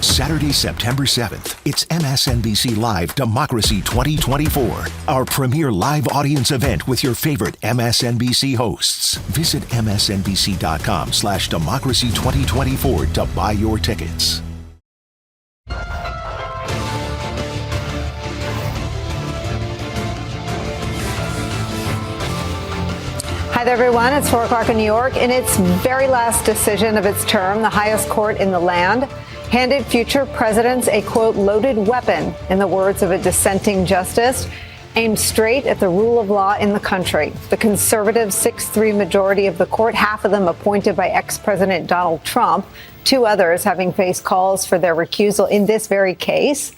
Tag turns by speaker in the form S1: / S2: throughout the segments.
S1: Saturday, September 7th, it's MSNBC Live Democracy 2024, our premier live audience event with your favorite MSNBC hosts. Visit msnbc.com/democracy 2024 to buy your tickets.
S2: Hi there, everyone. It's 4 o'clock in New York. In its very last decision of its term, the highest court in the land handed future presidents a, quote, loaded weapon, in the words of a dissenting justice, aimed straight at the rule of law in the country. The conservative 6-3 majority of the court, half of them appointed by ex-President Donald Trump, 2 others having faced calls for their recusal in this very case,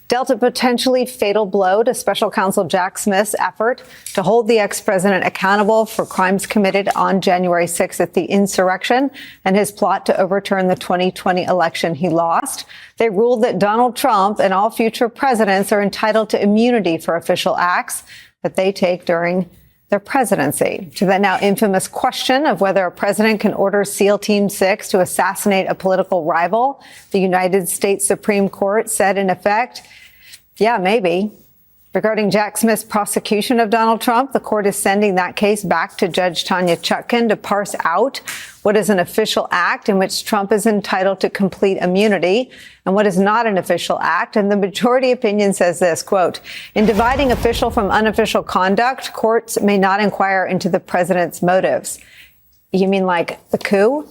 S2: dealt a potentially fatal blow to special counsel Jack Smith's effort to hold the ex-president accountable for crimes committed on January 6th at the insurrection and his plot to overturn the 2020 election he lost. They ruled that Donald Trump and all future presidents are entitled to immunity for official acts that they take during their presidency. To the now infamous question of whether a president can order SEAL Team 6 to assassinate a political rival, the United States Supreme Court said, in effect, yeah, maybe. Regarding Jack Smith's prosecution of Donald Trump, the court is sending that case back to Judge Tanya Chutkan to parse out what is an official act in which Trump is entitled to complete immunity and what is not an official act. And the majority opinion says this, quote, in dividing official from unofficial conduct, courts may not inquire into the president's motives. You mean like the coup?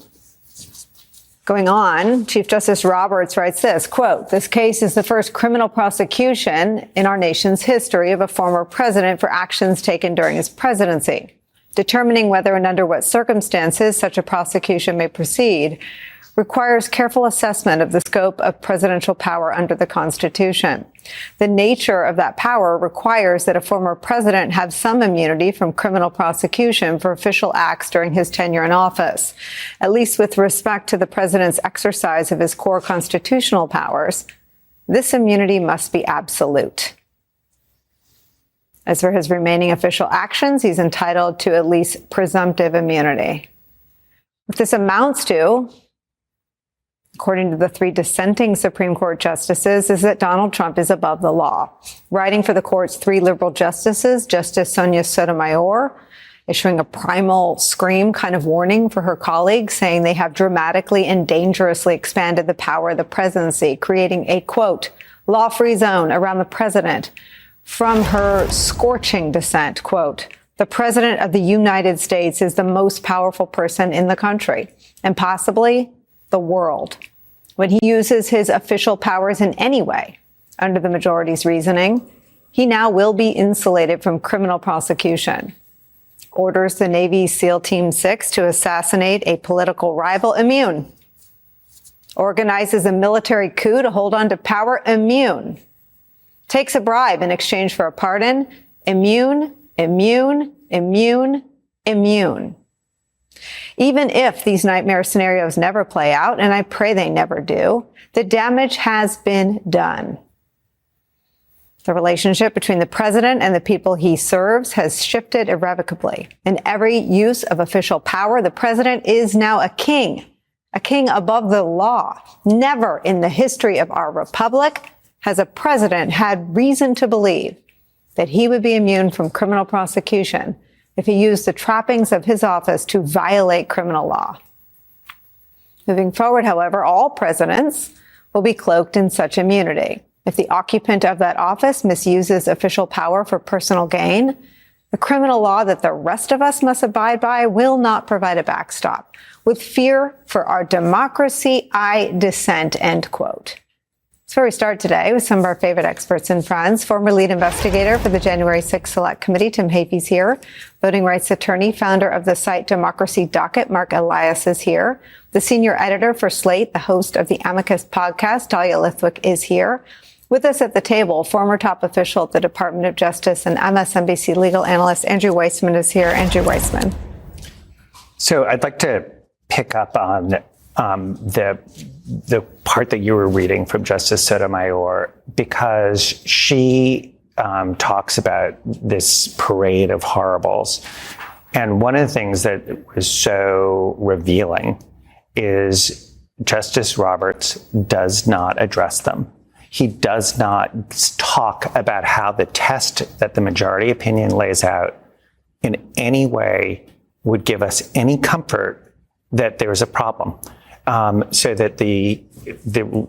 S2: Going on, Chief Justice Roberts writes this, quote, this case is the first criminal prosecution in our nation's history of a former president for actions taken during his presidency. Determining whether and under what circumstances such a prosecution may proceed requires careful assessment of the scope of presidential power under the Constitution. The nature of that power requires that a former president have some immunity from criminal prosecution for official acts during his tenure in office, at least with respect to the president's exercise of his core constitutional powers. This immunity must be absolute. As for his remaining official actions, he's entitled to at least presumptive immunity. What this amounts to, according to the 3 dissenting Supreme Court justices, is that Donald Trump is above the law. Writing for the court's 3 liberal justices, Justice Sonia Sotomayor, issuing a primal scream kind of warning for her colleagues, saying they have dramatically and dangerously expanded the power of the presidency, creating a, quote, law-free zone around the president. From her scorching dissent, quote, the president of the United States is the most powerful person in the country and possibly the world. When he uses his official powers in any way, under the majority's reasoning, he now will be insulated from criminal prosecution. Orders the Navy SEAL Team 6 to assassinate a political rival, immune. Organizes a military coup to hold on to power, immune. Takes a bribe in exchange for a pardon, immune, immune, immune, immune. Even if these nightmare scenarios never play out, and I pray they never do, the damage has been done. The relationship between the president and the people he serves has shifted irrevocably. In every use of official power, the president is now a king above the law. Never in the history of our republic has a president had reason to believe that he would be immune from criminal prosecution if he used the trappings of his office to violate criminal law. Moving forward, however, all presidents will be cloaked in such immunity. If the occupant of that office misuses official power for personal gain, the criminal law that the rest of us must abide by will not provide a backstop. With fear for our democracy, I dissent, end quote. That's where we start today with some of our favorite experts and friends. Former lead investigator for the January 6th Select Committee, Tim Heaphy's here. Voting rights attorney, founder of the site Democracy Docket, Marc Elias is here. The senior editor for Slate, the host of the Amicus podcast, Dahlia Lithwick is here. With us at the table, former top official at the Department of Justice and MSNBC legal analyst Andrew Weissmann is here. Andrew Weissmann.
S3: So I'd like to pick up on the part that you were reading from Justice Sotomayor, because she talks about this parade of horribles. And one of the things that was so revealing is Justice Roberts does not address them. He does not talk about how the test that the majority opinion lays out in any way would give us any comfort that there's a problem. So that the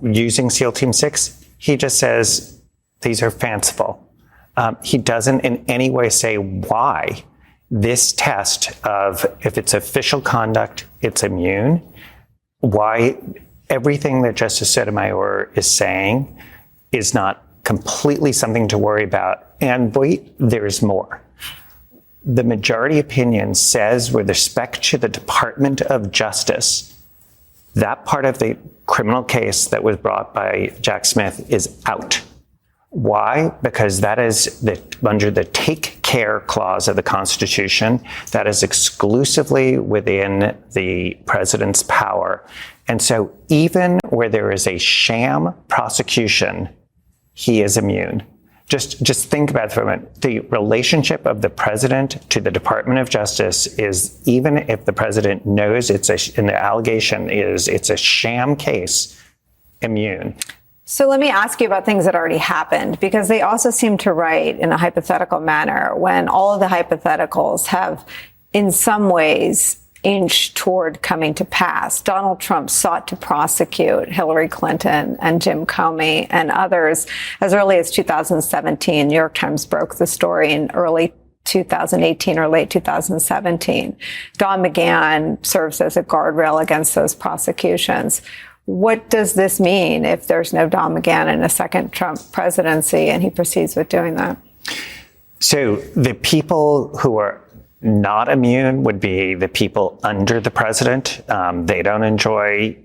S3: using SEAL Team 6, he just says these are fanciful. He doesn't in any way say why this test of if it's official conduct, it's immune. Why everything that Justice Sotomayor is saying is not completely something to worry about. And wait, there's more. The majority opinion says with respect to the Department of Justice, that part of the criminal case that was brought by Jack Smith is out. Why? Because that is under the take care clause of the Constitution. That is exclusively within the president's power. And so even where there is a sham prosecution, he is immune. Just think about it for a moment. The relationship of the president to the Department of Justice is, even if the president knows and the allegation is it's a sham case, immune.
S2: So let me ask you about things that already happened, because they also seem to write in a hypothetical manner when all of the hypotheticals have in some ways inched toward coming to pass. Donald Trump sought to prosecute Hillary Clinton and Jim Comey and others as early as 2017. New York Times broke the story in early 2018 or late 2017. Don McGahn serves as a guardrail against those prosecutions. What does this mean if there's no Don McGahn in a second Trump presidency and he proceeds with doing that?
S3: So the people who are not immune would be the people under the president. They don't enjoy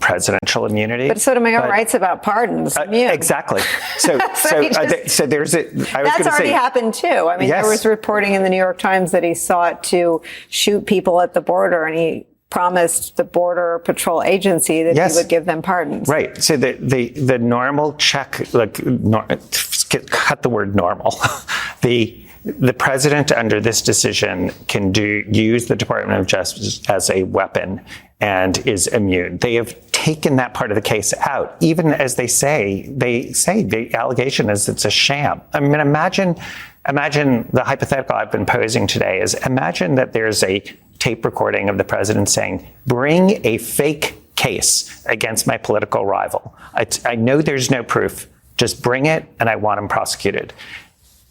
S3: presidential immunity.
S2: But Sotomayor writes about pardons.
S3: Exactly. So there's a.
S2: That's already happened too. I mean, There was reporting in the New York Times that he sought to shoot people at the border, and he promised the Border Patrol Agency that he would give them pardons.
S3: Right. So the normal check, cut the word normal. The president under this decision can use the Department of Justice as a weapon and is immune. They have taken that part of the case out, even as they say the allegation is it's a sham. I mean, imagine the hypothetical I've been posing today is imagine that there's a tape recording of the president saying, bring a fake case against my political rival. I know there's no proof. Just bring it, and I want him prosecuted.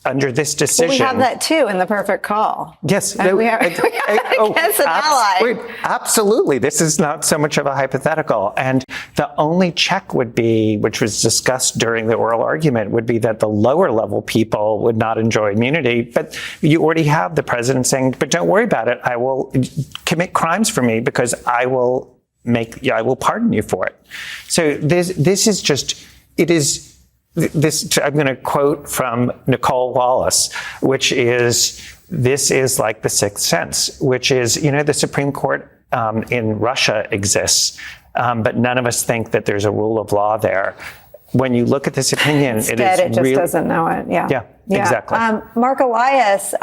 S3: Under this decision,
S2: we have that too in the perfect call.
S3: Yes,
S2: we have against an ally.
S3: Absolutely, this is not so much of a hypothetical. And the only check would be, which was discussed during the oral argument, would be that the lower level people would not enjoy immunity. But you already have the president saying, "But don't worry about it. I will commit crimes for me because I will pardon you for it." So this is just it is. This, I'm going to quote from Nicolle Wallace, which is, this is like the Sixth Sense, which is, the Supreme Court in Russia exists, but none of us think that there's a rule of law there. When you look at this opinion,
S2: it just doesn't know it. Yeah,
S3: exactly.
S2: Marc, Elias,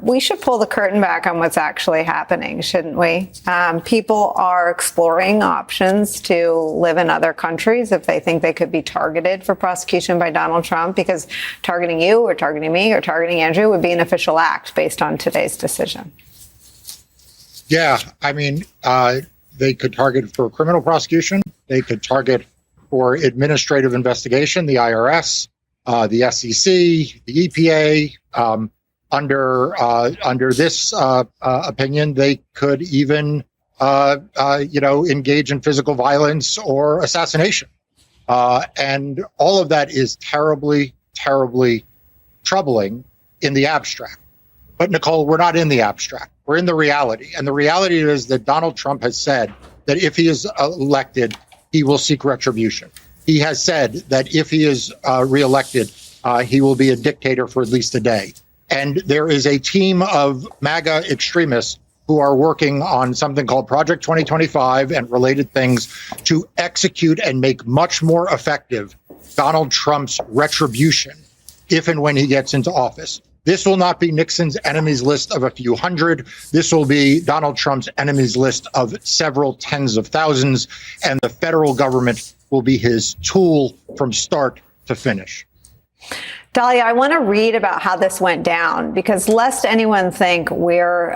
S2: we should pull the curtain back on what's actually happening, shouldn't we? People are exploring options to live in other countries if they think they could be targeted for prosecution by Donald Trump, because targeting you or targeting me or targeting Andrew would be an official act based on today's decision.
S4: Yeah, I mean, they could target for criminal prosecution. They could target for administrative investigation, the IRS, the SEC, the EPA. Under this opinion, they could even, engage in physical violence or assassination. And all of that is terribly, terribly troubling in the abstract. But Nicolle, we're not in the abstract. We're in the reality. And the reality is that Donald Trump has said that if he is elected, he will seek retribution. He has said that if he is reelected, he will be a dictator for at least a day. And there is a team of MAGA extremists who are working on something called Project 2025 and related things to execute and make much more effective Donald Trump's retribution if and when he gets into office. This will not be Nixon's enemies list of a few hundred. This will be Donald Trump's enemies list of several tens of thousands, and the federal government will be his tool from start to finish.
S2: Dahlia, I want to read about how this went down, because lest anyone think we're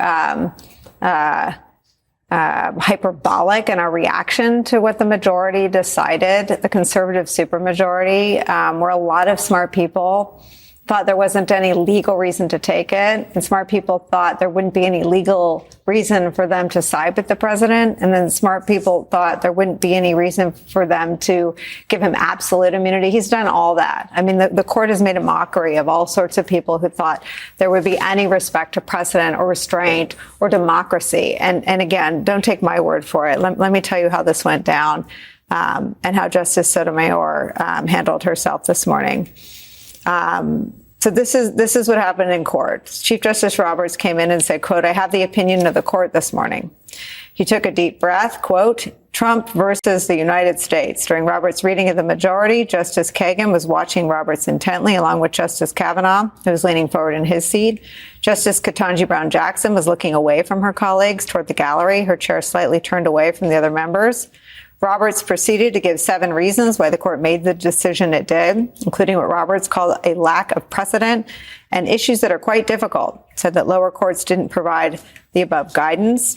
S2: hyperbolic in our reaction to what the majority decided, the conservative supermajority, where a lot of smart people thought there wasn't any legal reason to take it, and smart people thought there wouldn't be any legal reason for them to side with the president, and then smart people thought there wouldn't be any reason for them to give him absolute immunity. He's done all that. I mean, the court has made a mockery of all sorts of people who thought there would be any respect to precedent or restraint or democracy. And again, don't take my word for it. Let me tell you how this went down, and how Justice Sotomayor handled herself this morning. So this is what happened in court. Chief Justice Roberts came in and said, quote, "I have the opinion of the court this morning." He took a deep breath, quote, "Trump versus the United States." During Roberts' reading of the majority, Justice Kagan was watching Roberts intently, along with Justice Kavanaugh, who was leaning forward in his seat. Justice Ketanji Brown Jackson was looking away from her colleagues toward the gallery, her chair slightly turned away from the other members. Roberts proceeded to give 7 reasons why the court made the decision it did, including what Roberts called a lack of precedent and issues that are quite difficult. Said that lower courts didn't provide the above guidance.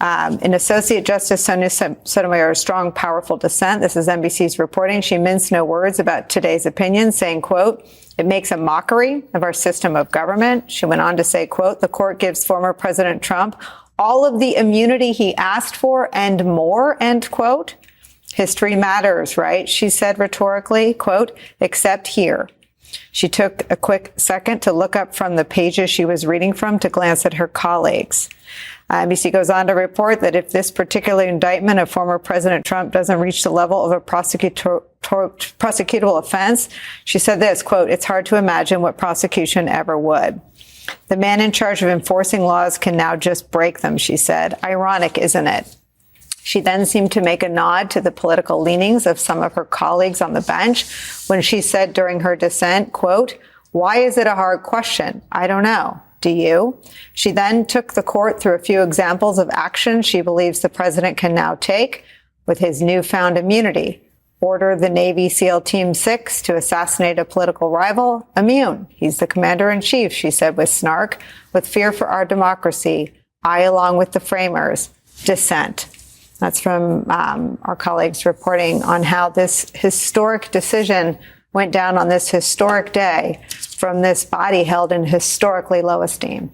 S2: In Associate Justice Sonia Sotomayor's strong, powerful dissent, this is NBC's reporting, she minced no words about today's opinion, saying, quote, "It makes a mockery of our system of government." She went on to say, quote, "The court gives former President Trump all of the immunity he asked for and more," end quote. "History matters, right?" she said rhetorically, quote, "except here." She took a quick second to look up from the pages she was reading from to glance at her colleagues. NBC goes on to report that if this particular indictment of former President Trump doesn't reach the level of a prosecutable offense, she said this, quote, "It's hard to imagine what prosecution ever would. The man in charge of enforcing laws can now just break them," she said. Ironic, isn't it? She then seemed to make a nod to the political leanings of some of her colleagues on the bench when she said during her dissent, quote, "Why is it a hard question? I don't know. Do you?" She then took the court through a few examples of action she believes the president can now take with his newfound immunity. Order the Navy SEAL Team 6 to assassinate a political rival? Immune. He's the commander-in-chief, she said with snark. With fear for our democracy, I, along with the framers, dissent. That's from our colleagues reporting on how this historic decision went down on this historic day from this body held in historically low esteem.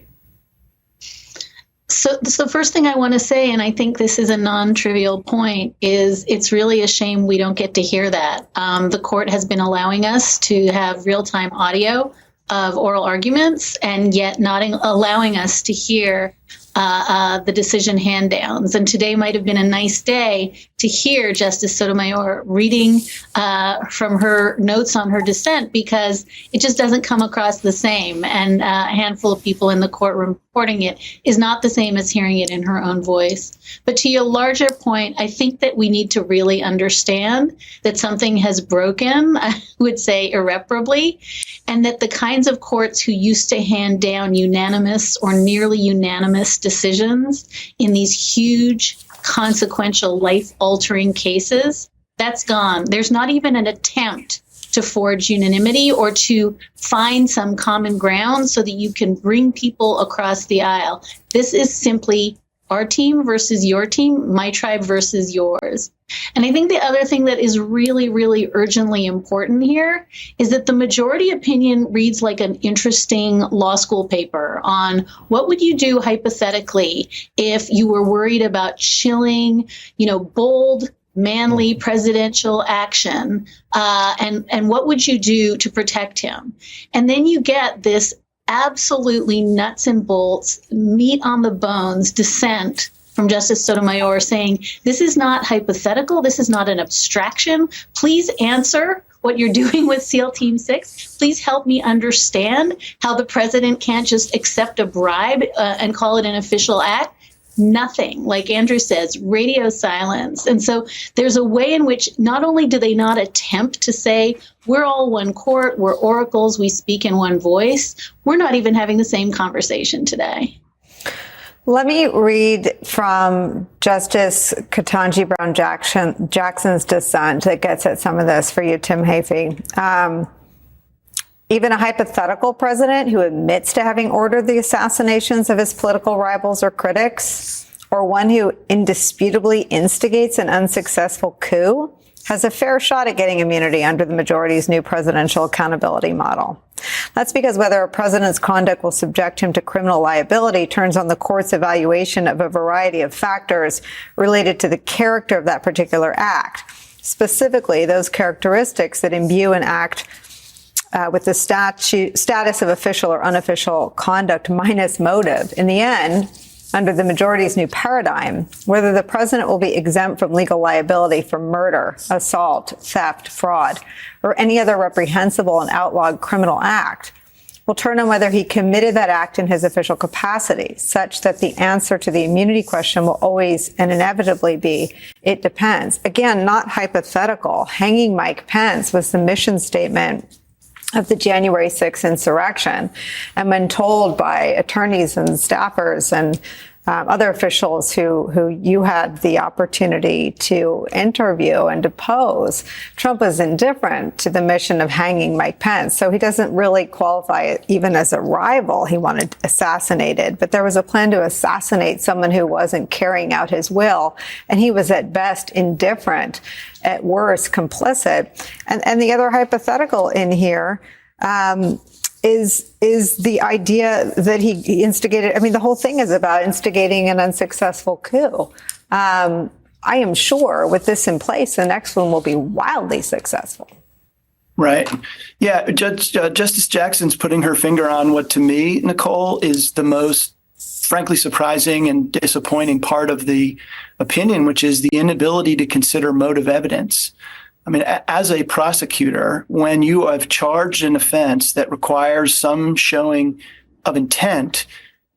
S5: So the first thing I want to say, and I think this is a non-trivial point, is it's really a shame we don't get to hear that. The court has been allowing us to have real-time audio of oral arguments and yet not allowing us to hear the decision hand-downs. And today might have been a nice day to hear Justice Sotomayor reading from her notes on her dissent, because it just doesn't come across the same. And a handful of people in the courtroom reporting it is not the same as hearing it in her own voice. But to your larger point, I think that we need to really understand that something has broken, I would say irreparably, and that the kinds of courts who used to hand down unanimous or nearly unanimous decisions in these huge, consequential, life-altering cases, that's gone. There's not even an attempt to forge unanimity or to find some common ground so that you can bring people across the aisle. This is simply our team versus your team, my tribe versus yours. And I think the other thing that is really, really urgently important here is that the majority opinion reads like an interesting law school paper on what would you do hypothetically if you were worried about chilling, bold, manly presidential action, and what would you do to protect him? And then you get this absolutely nuts and bolts, meat on the bones dissent from Justice Sotomayor saying, this is not hypothetical, this is not an abstraction. Please answer what you're doing with SEAL Team 6. Please help me understand how the president can't just accept a bribe and call it an official act. nothing. Like Andrew says, radio silence. And so there's a way in which not only do they not attempt to say, we're all one court, we're oracles, we speak in one voice, we're not even having the same conversation today.
S2: Let me read from Justice Ketanji Brown Jackson's dissent that gets at some of this for you, Tim Heaphy. Even a hypothetical president who admits to having ordered the assassinations of his political rivals or critics, or one who indisputably instigates an unsuccessful coup, has a fair shot at getting immunity under the majority's new presidential accountability model. That's because whether a president's conduct will subject him to criminal liability turns on the court's evaluation of a variety of factors related to the character of that particular act, specifically those characteristics that imbue an act with the status of official or unofficial conduct minus motive. In the end, under the majority's new paradigm, whether the president will be exempt from legal liability for murder, assault, theft, fraud, or any other reprehensible and outlawed criminal act will turn on whether he committed that act in his official capacity, such that the answer to the immunity question will always and inevitably be, it depends. Again, not hypothetical. Hanging Mike Pence was the mission statement of the January 6th insurrection. And when told by attorneys and staffers and other officials who you had the opportunity to interview and depose, Trump was indifferent to the mission of hanging Mike Pence. So he doesn't really qualify even as a rival. He wanted assassinated, but there was a plan to assassinate someone who wasn't carrying out his will. And he was at best indifferent, at worst complicit. And the other hypothetical in here, is the idea that he instigated. I mean, the whole thing is about instigating an unsuccessful coup. I am sure with this in place, the next one will be wildly successful.
S6: Right. Yeah. Justice Jackson's putting her finger on what to me, Nicolle, is the most frankly surprising and disappointing part of the opinion, which is the inability to consider motive evidence. I mean, as a prosecutor, when you have charged an offense that requires some showing of intent,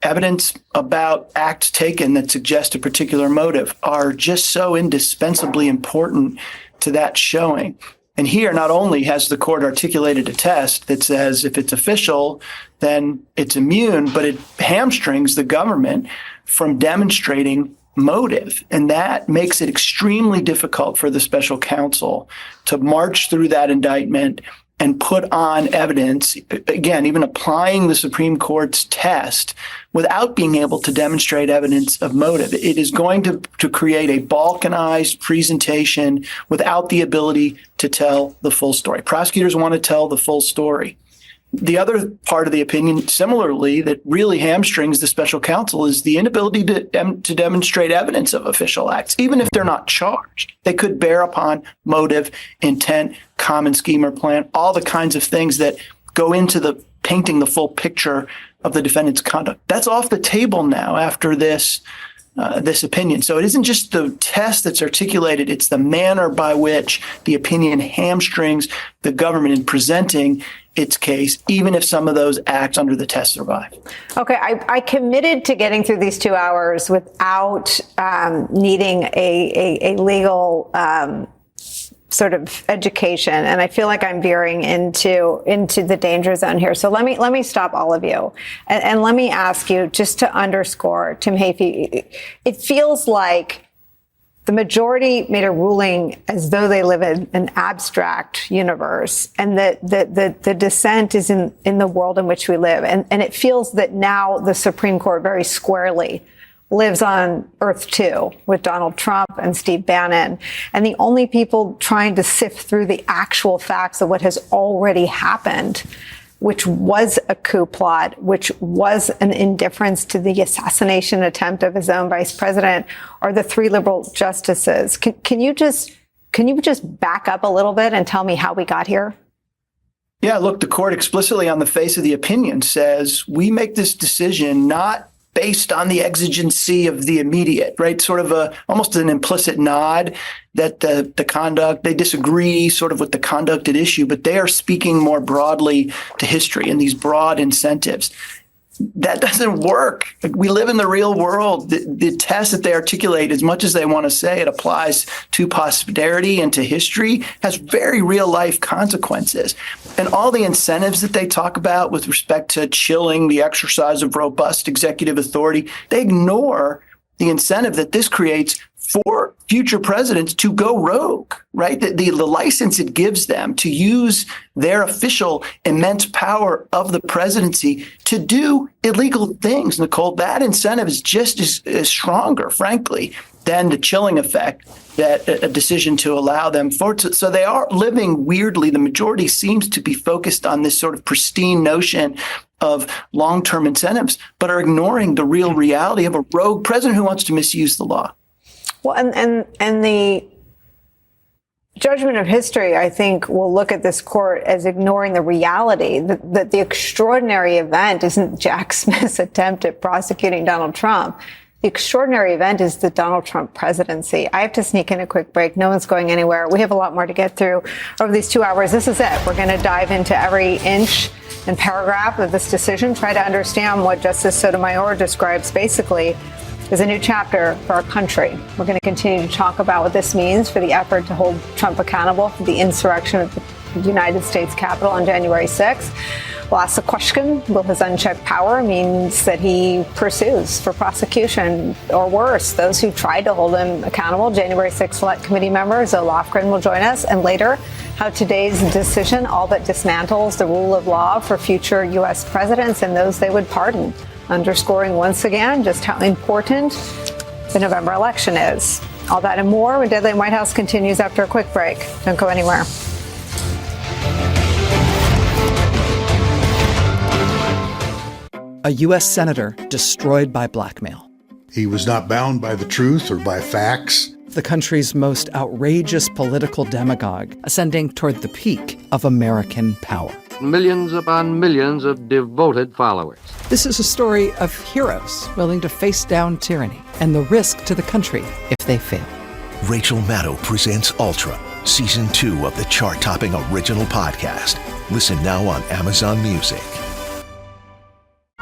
S6: evidence about acts taken that suggest a particular motive are just so indispensably important to that showing. And here, not only has the court articulated a test that says if it's official, then it's immune, but it hamstrings the government from demonstrating motive. And that makes it extremely difficult for the special counsel to march through that indictment and put on evidence, again, even applying the Supreme Court's test without being able to demonstrate evidence of motive. It is going to create a balkanized presentation without the ability to tell the full story. Prosecutors want to tell the full story. The other part of the opinion, similarly, that really hamstrings the special counsel is the inability to demonstrate evidence of official acts, even if they're not charged. They could bear upon motive, intent, common scheme or plan, all the kinds of things that go into the painting the full picture of the defendant's conduct. That's off the table now after this opinion. So it isn't just the test that's articulated, it's the manner by which the opinion hamstrings the government in presenting its case, even if some of those acts under the test survive.
S2: Okay, I committed to getting through these 2 hours without needing a legal sort of education, and I feel like I'm veering into the danger zone here. So let me stop all of you, and let me ask you just to underscore, Tim Heaphy, it feels like the majority made a ruling as though they live in an abstract universe, and that the dissent is in the world in which we live. And it feels that now the Supreme Court very squarely lives on Earth 2 with Donald Trump and Steve Bannon. And the only people trying to sift through the actual facts of what has already happened, which was a coup plot, which was an indifference to the assassination attempt of his own vice president, are the 3 liberal justices. Can you just back up a little bit and tell me how we got here?
S6: Yeah, look, the court explicitly on the face of the opinion says we make this decision not based on the exigency of the immediate, right? Sort of almost an implicit nod that the conduct, they disagree sort of with the conduct at issue, but they are speaking more broadly to history and these broad incentives. that doesn't work. We live in the real world. The test that they articulate, as much as they want to say it applies to posterity and to history, has very real life consequences. And all the incentives that they talk about with respect to chilling the exercise of robust executive authority, they ignore the incentive that this creates for future presidents to go rogue, right? The license it gives them to use their official immense power of the presidency to do illegal things, Nicolle, that incentive is just as stronger, frankly, than the chilling effect that a decision to allow them for. So they are living weirdly. The majority seems to be focused on this sort of pristine notion of long-term incentives, but are ignoring the real reality of a rogue president who wants to misuse the law.
S2: Well, and the judgment of history, I think, will look at this court as ignoring the reality that the extraordinary event isn't Jack Smith's attempt at prosecuting Donald Trump. The extraordinary event is the Donald Trump presidency. I have to sneak in a quick break. No one's going anywhere. We have a lot more to get through over these 2 hours. This is it. We're going to dive into every inch and paragraph of this decision, try to understand what Justice Sotomayor describes basically as a new chapter for our country. We're going to continue to talk about what this means for the effort to hold Trump accountable for the insurrection at the United States Capitol on January 6th. We'll ask the question, will his unchecked power means that he pursues for prosecution, or worse, those who tried to hold him accountable? January 6th Select Committee member Zoe Lofgren will join us. And later, how today's decision all but dismantles the rule of law for future U.S. presidents and those they would pardon, underscoring once again just how important the November election is. All that and more when Deadline White House continues after a quick break. Don't go anywhere.
S7: A U.S. senator destroyed by blackmail.
S8: He was not bound by the truth or by facts.
S7: The country's most outrageous political demagogue ascending toward the peak of American power.
S9: Millions upon millions of devoted followers.
S7: This is a story of heroes willing to face down tyranny and the risk to the country if they fail.
S1: Rachel Maddow presents Ultra, Season 2 of the chart-topping original podcast. Listen now on Amazon Music.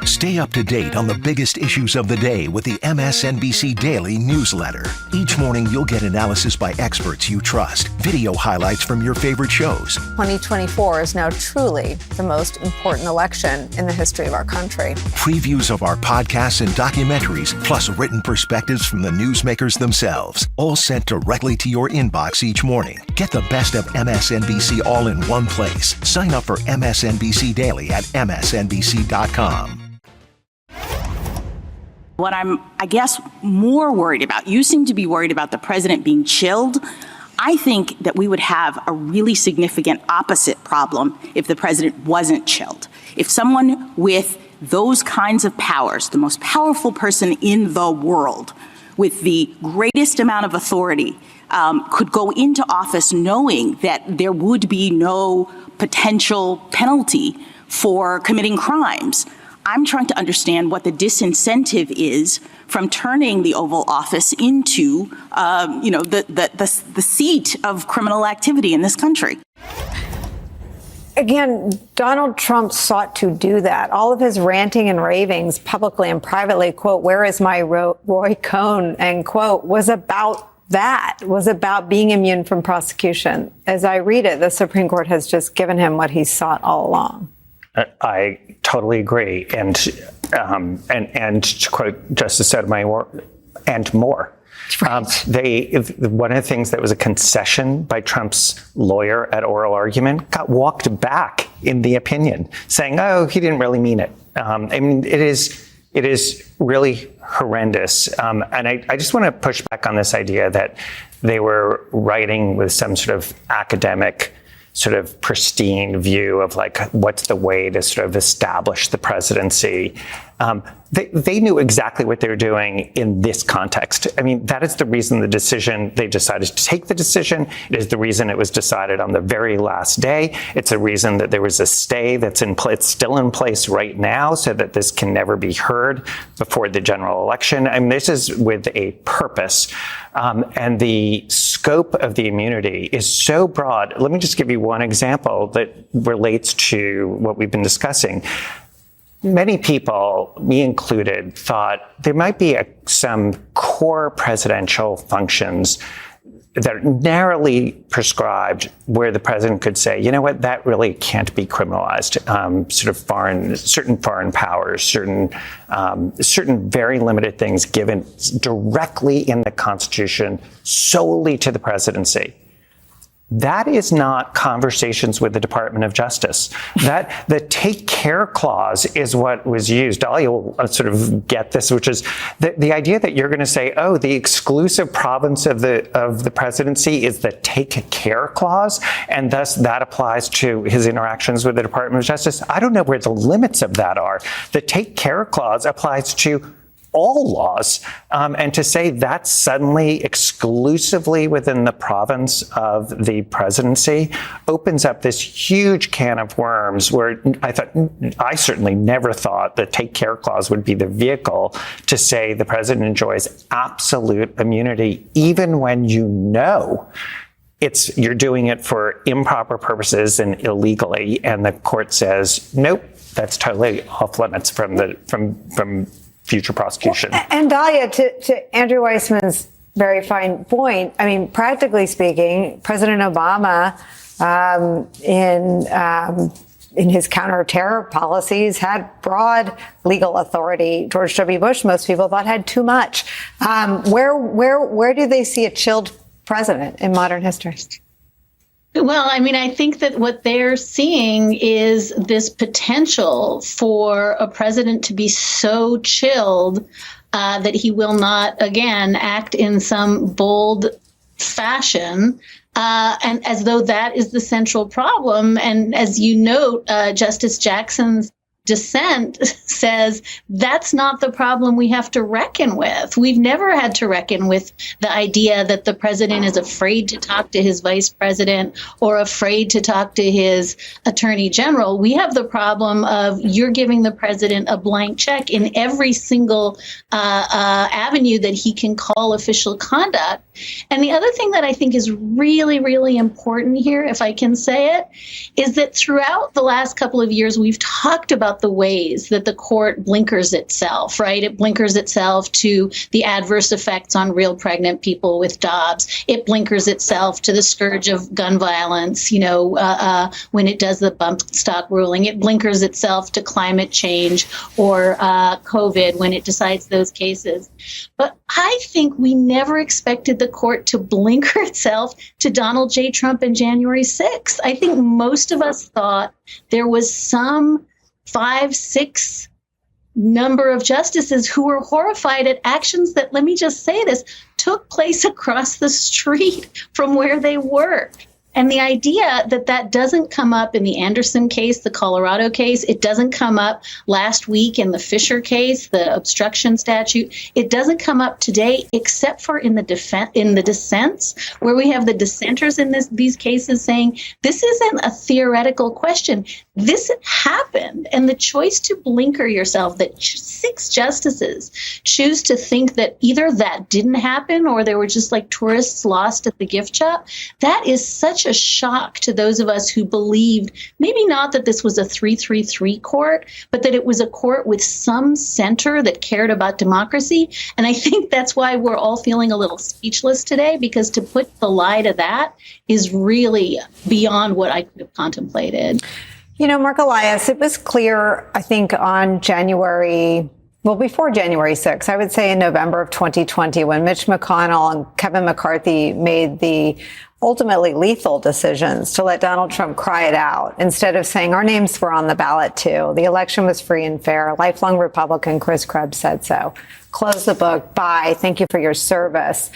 S1: Stay up to date on the biggest issues of the day with the MSNBC Daily newsletter. Each morning, you'll get analysis by experts you trust, video highlights from your favorite shows.
S2: 2024 is now truly the most important election in the history of our country.
S1: Previews of our podcasts and documentaries, plus written perspectives from the newsmakers themselves, all sent directly to your inbox each morning. Get the best of MSNBC all in one place. Sign up for MSNBC Daily at msnbc.com.
S10: What I'm, I guess, more worried about, you seem to be worried about the president being chilled. I think that we would have a really significant opposite problem if the president wasn't chilled. If someone with those kinds of powers, the most powerful person in the world, with the greatest amount of authority, could go into office knowing that there would be no potential penalty for committing crimes. I'm trying to understand what the disincentive is from turning the Oval Office into, the seat of criminal activity in this country.
S2: Again, Donald Trump sought to do that. All of his ranting and ravings publicly and privately, quote, "Where is my Roy Cohn?" end quote, was about that, was about being immune from prosecution. As I read it, the Supreme Court has just given him what he sought all along.
S3: I totally agree, and to quote Justice Sotomayor, and more. One of the things that was a concession by Trump's lawyer at oral argument got walked back in the opinion, saying, "Oh, he didn't really mean it." I mean, it is really horrendous, and I just want to push back on this idea that they were writing with some sort of academic, sort of pristine view of like what's the way to sort of establish the presidency. They knew exactly what they were doing in this context. I mean, that is the reason they decided to take the decision. It is the reason it was decided on the very last day. It's a reason that there was a stay that's in place, still in place right now, so that this can never be heard before the general election. I mean, this is with a purpose. And the scope of the immunity is so broad. Let me just give you one example that relates to what we've been discussing. many people, me included, thought there might be some core presidential functions that are narrowly prescribed where the president could say, you know what, that really can't be criminalized. Certain foreign powers, certain very limited things given directly in the Constitution solely to the presidency. That is not conversations with the Department of Justice. That the take care clause is what was used. Dahlia will sort of get this, which is the idea that you're going to say, oh, the exclusive province of the presidency is the take care clause, and thus that applies to his interactions with the Department of Justice. I don't know where the limits of that are. The take care clause applies to all laws, and to say that's suddenly exclusively within the province of the presidency opens up this huge can of worms where I certainly never thought the take care clause would be the vehicle to say the president enjoys absolute immunity, even when you know you're doing it for improper purposes and illegally, and the court says, nope, that's totally off limits from future prosecution.
S2: Well, and Dahlia, to Andrew Weissmann's very fine point, I mean, practically speaking, President Obama in his counterterror policies had broad legal authority. George W. Bush, most people thought, had too much. Where do they see a chilled president in modern history?
S5: Well, I mean, I think that what they're seeing is this potential for a president to be so chilled that he will not, again, act in some bold fashion, and as though that is the central problem. And as you note, Justice Jackson's dissent says that's not the problem we have to reckon with. We've never had to reckon with the idea that the president is afraid to talk to his vice president or afraid to talk to his attorney general. We have the problem of you're giving the president a blank check in every single avenue that he can call official conduct. And the other thing that I think is really, really important here, if I can say it, is that throughout the last couple of years, we've talked about the ways that the court blinkers itself, right? It blinkers itself to the adverse effects on real pregnant people with Dobbs. It blinkers itself to the scourge of gun violence, when it does the bump stock ruling. It blinkers itself to climate change or COVID when it decides those cases. But I think we never expected the court to blinker itself to Donald J. Trump and January 6th. I think most of us thought there was some 5-6 number of justices who were horrified at actions that, let me just say this, took place across the street from where they work. And the idea that that doesn't come up in the Anderson case, the Colorado case, it doesn't come up last week in the Fisher case, the obstruction statute, it doesn't come up today except for in the dissents, where we have the dissenters in these cases saying this isn't a theoretical question. This happened. And the choice to blinker yourself, that 6 justices choose to think that either that didn't happen or they were just like tourists lost at the gift shop, that is such a shock to those of us who believed maybe not that this was a 3-3-3 court, but that it was a court with some center that cared about democracy. And I think that's why we're all feeling a little speechless today, because to put the lie to that is really beyond what I could have contemplated.
S2: Marc, Elias, it was clear, I think, on before January 6th, I would say in November of 2020, when Mitch McConnell and Kevin McCarthy made the ultimately lethal decisions to let Donald Trump cry it out instead of saying our names were on the ballot too. The election was free and fair. Lifelong Republican Chris Krebs said so. Close the book. Bye. Thank you for your service.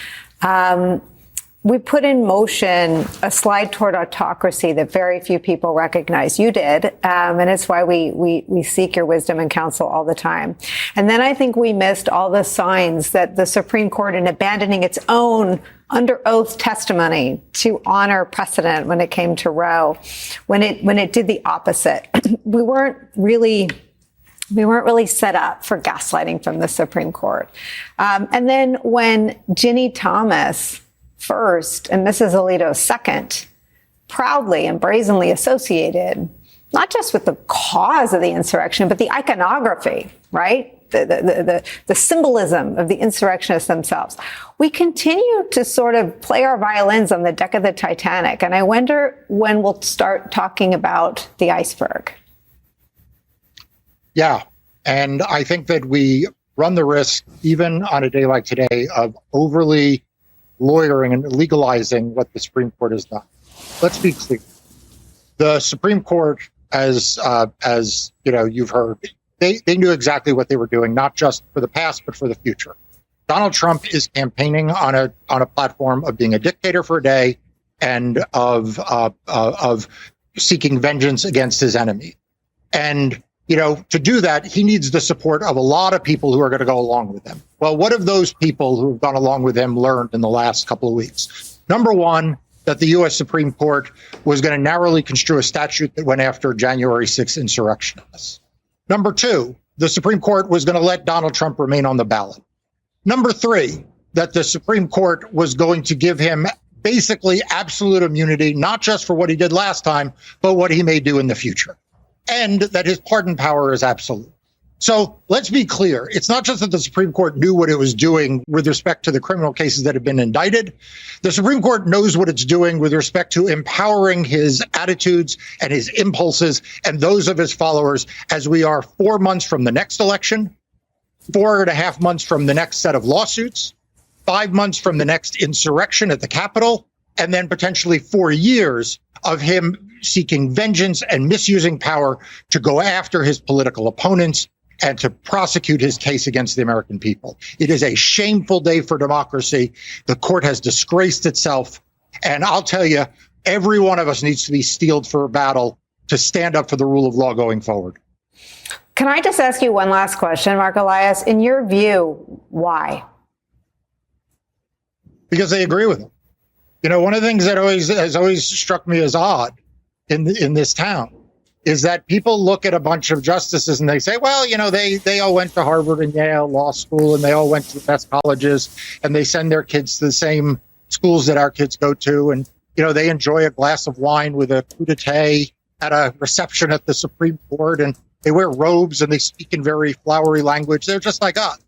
S2: We put in motion a slide toward autocracy that very few people recognize. You did. And it's why we seek your wisdom and counsel all the time. And then I think we missed all the signs that the Supreme Court, in abandoning its own under oath testimony to honor precedent when it came to Roe, when it did the opposite, we weren't really set up for gaslighting from the Supreme Court. And then when Ginny Thomas first and Mrs. Alito second, proudly and brazenly associated not just with the cause of the insurrection, but the iconography, right? The symbolism of the insurrectionists themselves. We continue to sort of play our violins on the deck of the Titanic, and I wonder when we'll start talking about the iceberg.
S4: Yeah, and I think that we run the risk, even on a day like today, of overly lawyering and legalizing what the Supreme Court has done. Let's be clear. The Supreme Court, as you know, you've heard, they knew exactly what they were doing, not just for the past, but for the future. Donald Trump is campaigning on a platform of being a dictator for a day and of seeking vengeance against his enemy. And, you know, to do that, he needs the support of a lot of people who are going to go along with him. Well, what have those people who have gone along with him learned in the last couple of weeks? Number one, that the U.S. Supreme Court was going to narrowly construe a statute that went after January 6th insurrectionists. Number two, the Supreme Court was going to let Donald Trump remain on the ballot. Number three, that the Supreme Court was going to give him basically absolute immunity, not just for what he did last time, but what he may do in the future. And that his pardon power is absolute. So let's be clear. It's not just that the Supreme Court knew what it was doing with respect to the criminal cases that have been indicted. The Supreme Court knows what it's doing with respect to empowering his attitudes and his impulses and those of his followers as we are 4 months from the next election, 4.5 months from the next set of lawsuits, 5 months from the next insurrection at the Capitol, and then potentially 4 years of him seeking vengeance and misusing power to go after his political opponents and to prosecute his case against the American people. It is a shameful day for democracy. The court has disgraced itself. And I'll tell you, every one of us needs to be steeled for a battle to stand up for the rule of law going forward.
S2: Can I just ask you one last question, Marc Elias? In your view, why?
S4: Because they agree with him. You know, one of the things that has always struck me as odd in this town is that people look at a bunch of justices and they say, well, you know, they all went to Harvard and Yale Law School and they all went to the best colleges and they send their kids to the same schools that our kids go to. And, you know, they enjoy a glass of wine with a coup d'etat at a reception at the Supreme Court and they wear robes and they speak in very flowery language. They're just like us.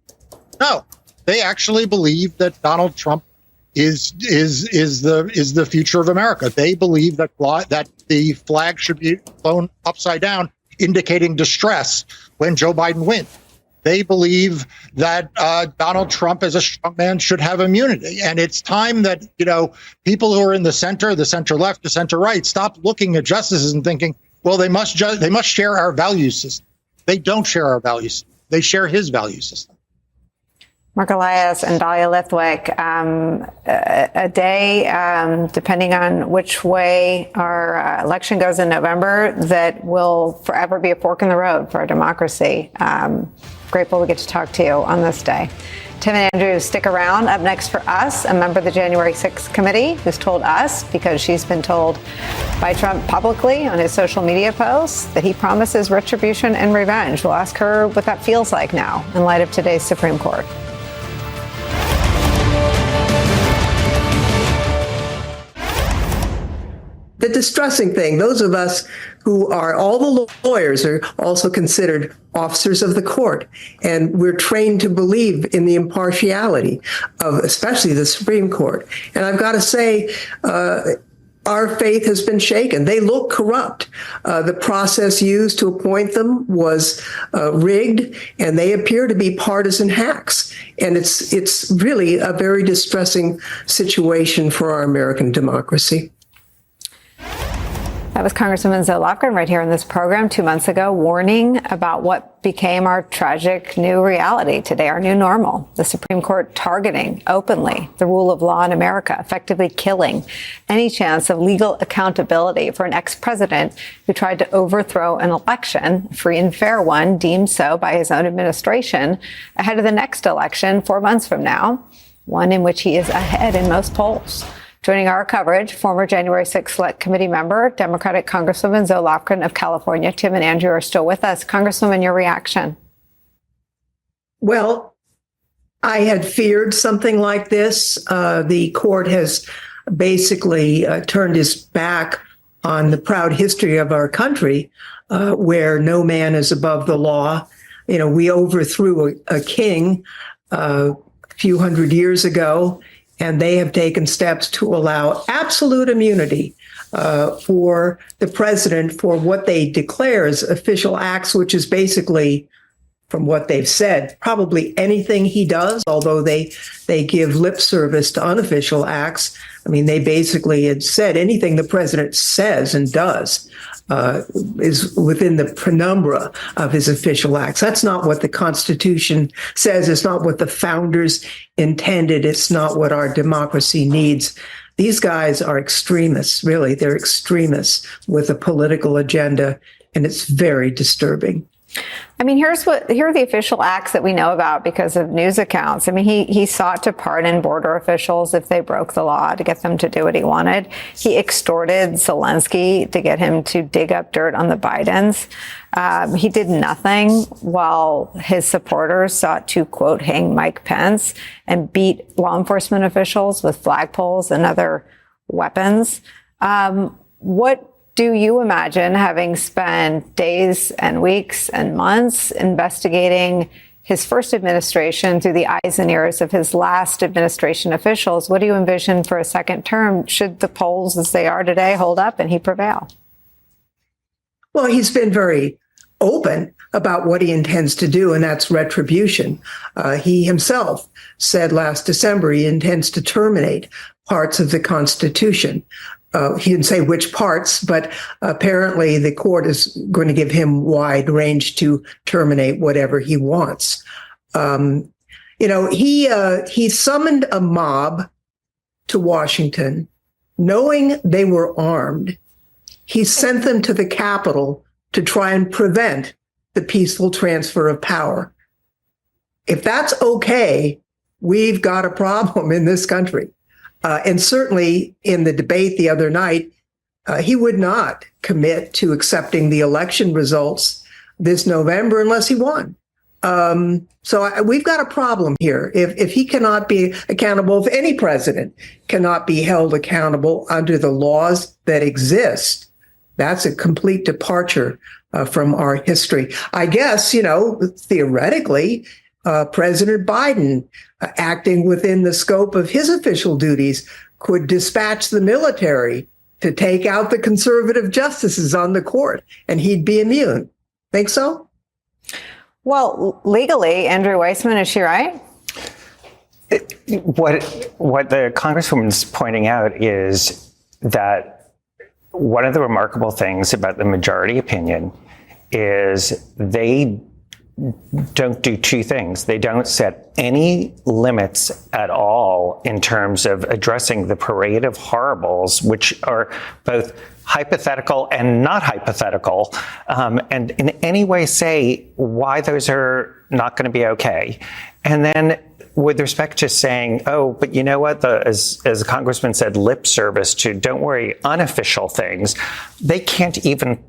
S4: No, they actually believe that Donald Trump is the future of America. They believe that the flag should be flown upside down, indicating distress when Joe Biden wins. They believe that Donald Trump, as a strong man, should have immunity. And it's time that, you know, people who are in the center left, the center right, stop looking at justices and thinking, well, they must share our value system. They don't share our values. They share his value system.
S2: Marc Elias and Dahlia Lithwick, a day, depending on which way our election goes in November, that will forever be a fork in the road for our democracy. Grateful we get to talk to you on this day. Tim and Andrew, stick around. Up next for us, a member of the January 6th committee who's told us, because she's been told by Trump publicly on his social media posts, that he promises retribution and revenge. We'll ask her what that feels like now in light of today's Supreme Court.
S11: The distressing thing, those of us who are, all the lawyers are also considered officers of the court. And we're trained to believe in the impartiality of especially the Supreme Court. And I've got to say, our faith has been shaken. They look corrupt. The process used to appoint them was rigged, and they appear to be partisan hacks. And it's really a very distressing situation for our American democracy.
S2: That was Congresswoman Zoe Lofgren right here in this program 2 months ago, warning about what became our tragic new reality today, our new normal. The Supreme Court targeting openly the rule of law in America, effectively killing any chance of legal accountability for an ex-president who tried to overthrow an election, free and fair one, deemed so by his own administration, ahead of the next election 4 months from now, one in which he is ahead in most polls. Joining our coverage, former January 6th Select Committee member, Democratic Congresswoman Zoe Lofgren of California. Tim and Andrew are still with us. Congresswoman, your reaction?
S11: Well, I had feared something like this. The court has basically turned his back on the proud history of our country, where no man is above the law. You know, we overthrew a king a few hundred years ago, and they have taken steps to allow absolute immunity for the president for what they declare as official acts, which is basically, from what they've said, probably anything he does, although they give lip service to unofficial acts. I mean, they basically had said anything the president says and does is within the penumbra of his official acts. That's not what the Constitution says. It's not what the founders intended. It's not what our democracy needs. These guys are extremists, really. They're extremists with a political agenda, and it's very disturbing.
S2: I mean, here are the official acts that we know about because of news accounts. I mean, he sought to pardon border officials if they broke the law to get them to do what he wanted. He extorted Zelensky to get him to dig up dirt on the Bidens. He did nothing while his supporters sought to, quote, hang Mike Pence and beat law enforcement officials with flagpoles and other weapons. What do you imagine, having spent days and weeks and months investigating his first administration through the eyes and ears of his last administration officials, what do you envision for a second term should the polls as they are today hold up and he prevail?
S11: Well, he's been very open about what he intends to do, and that's retribution. He himself said last December he intends to terminate parts of the Constitution. He didn't say which parts, but apparently the court is going to give him wide range to terminate whatever he wants. He summoned a mob to Washington, knowing they were armed. He sent them to the Capitol to try and prevent the peaceful transfer of power. If that's okay, we've got a problem in this country. And certainly in the debate the other night, he would not commit to accepting the election results this November unless he won. So we've got a problem here. If he cannot be accountable, if any president cannot be held accountable under the laws that exist, that's a complete departure from our history. I guess, theoretically, President Biden, acting within the scope of his official duties, could dispatch the military to take out the conservative justices on the court, and he'd be immune. Think so?
S2: Well, legally, Andrew Weissmann, is she right?
S3: What the Congresswoman's pointing out is that one of the remarkable things about the majority opinion is they don't do two things. They don't set any limits at all in terms of addressing the parade of horribles, which are both hypothetical and not hypothetical, and in any way say why those are not going to be okay. And then with respect to saying, oh, but you know what, as the Congressman said, lip service to, don't worry, unofficial things, they can't even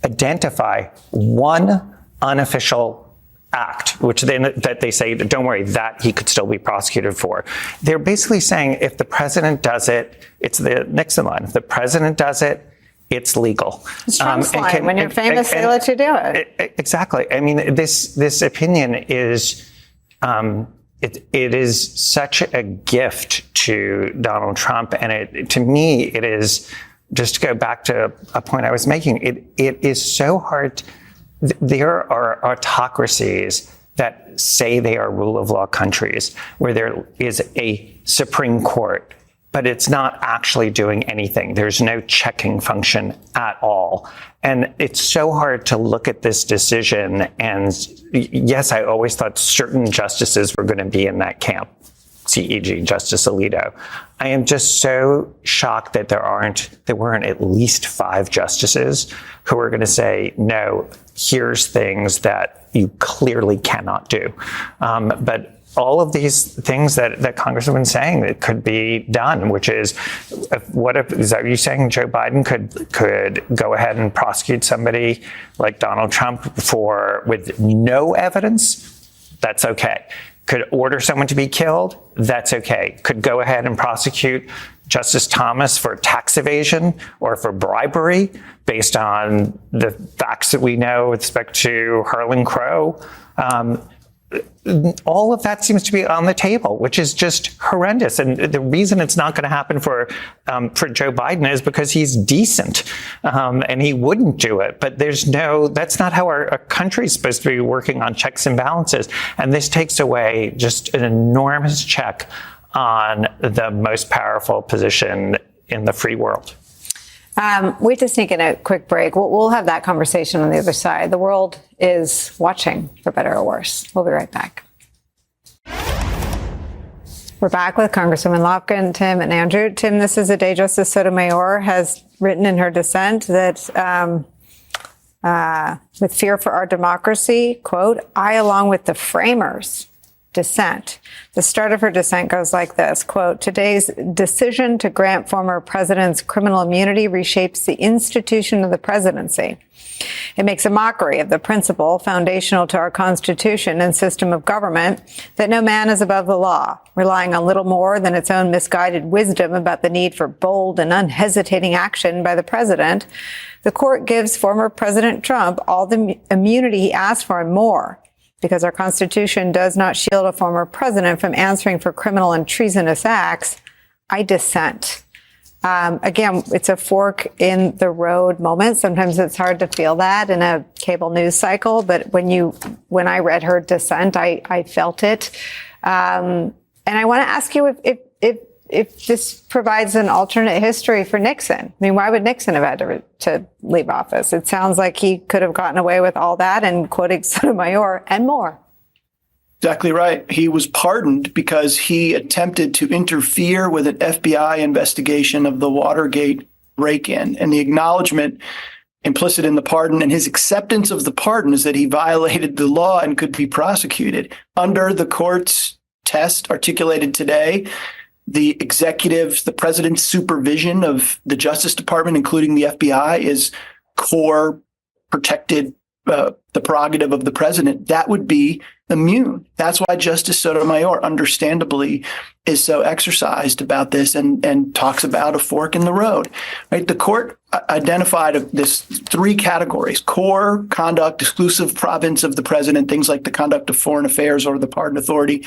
S3: identify one unofficial act, which that they say, don't worry, that he could still be prosecuted for. They're basically saying if the president does it, it's the Nixon line. If the president does it, it's legal.
S2: It's Trump's line. When you're famous, they let you do it.
S3: Exactly. I mean, this opinion is, it is such a gift to Donald Trump. And to me, it is, just to go back to a point I was making, it is so hard. There are autocracies that say they are rule of law countries where there is a Supreme Court, but it's not actually doing anything. There's no checking function at all. And it's so hard to look at this decision. And yes, I always thought certain justices were going to be in that camp, CEG, Justice Alito. I am just so shocked that there weren't at least 5 justices who are going to say, no, here's things that you clearly cannot do. But all of these things that Congresswoman's saying that could be done, which is, is that you saying Joe Biden could go ahead and prosecute somebody like Donald Trump with no evidence? That's okay. Could order someone to be killed? That's okay. Could go ahead and prosecute Justice Thomas for tax evasion or for bribery based on the facts that we know with respect to Harlan Crow. All of that seems to be on the table, which is just horrendous. And the reason it's not going to happen for Joe Biden is because he's decent and he wouldn't do it. But that's not how our country is supposed to be working on checks and balances. And this takes away just an enormous check on the most powerful position in the free world.
S2: We have to sneak in a quick break. We'll have that conversation on the other side. The world is watching, for better or worse. We'll be right back. We're back with Congresswoman Lofgren, Tim, and Andrew. Tim, this is a day Justice Sotomayor has written in her dissent that with fear for our democracy, quote, I, along with the framers, dissent. The start of her dissent goes like this, quote, today's decision to grant former presidents criminal immunity reshapes the institution of the presidency. It makes a mockery of the principle foundational to our Constitution and system of government that no man is above the law, relying on little more than its own misguided wisdom about the need for bold and unhesitating action by the president. The court gives former President Trump all the immunity he asked for and more, because our Constitution does not shield a former president from answering for criminal and treasonous acts. I dissent. Again, it's a fork in the road moment. Sometimes it's hard to feel that in a cable news cycle, but when I read her dissent, I felt it. And I want to ask you if this provides an alternate history for Nixon. I mean, why would Nixon have had to leave office? It sounds like he could have gotten away with all that, and quoting Sotomayor, and more.
S6: Exactly right. He was pardoned because he attempted to interfere with an FBI investigation of the Watergate break-in. And the acknowledgement implicit in the pardon and his acceptance of the pardon is that he violated the law and could be prosecuted. Under the court's test articulated today, the executive's, the president's supervision of the Justice Department, including the FBI, is core protected, the prerogative of the president. That would be immune. That's why Justice Sotomayor, understandably, is so exercised about this and talks about a fork in the road. Right? The court identified this three categories: core conduct, exclusive province of the president, things like the conduct of foreign affairs or the pardon authority.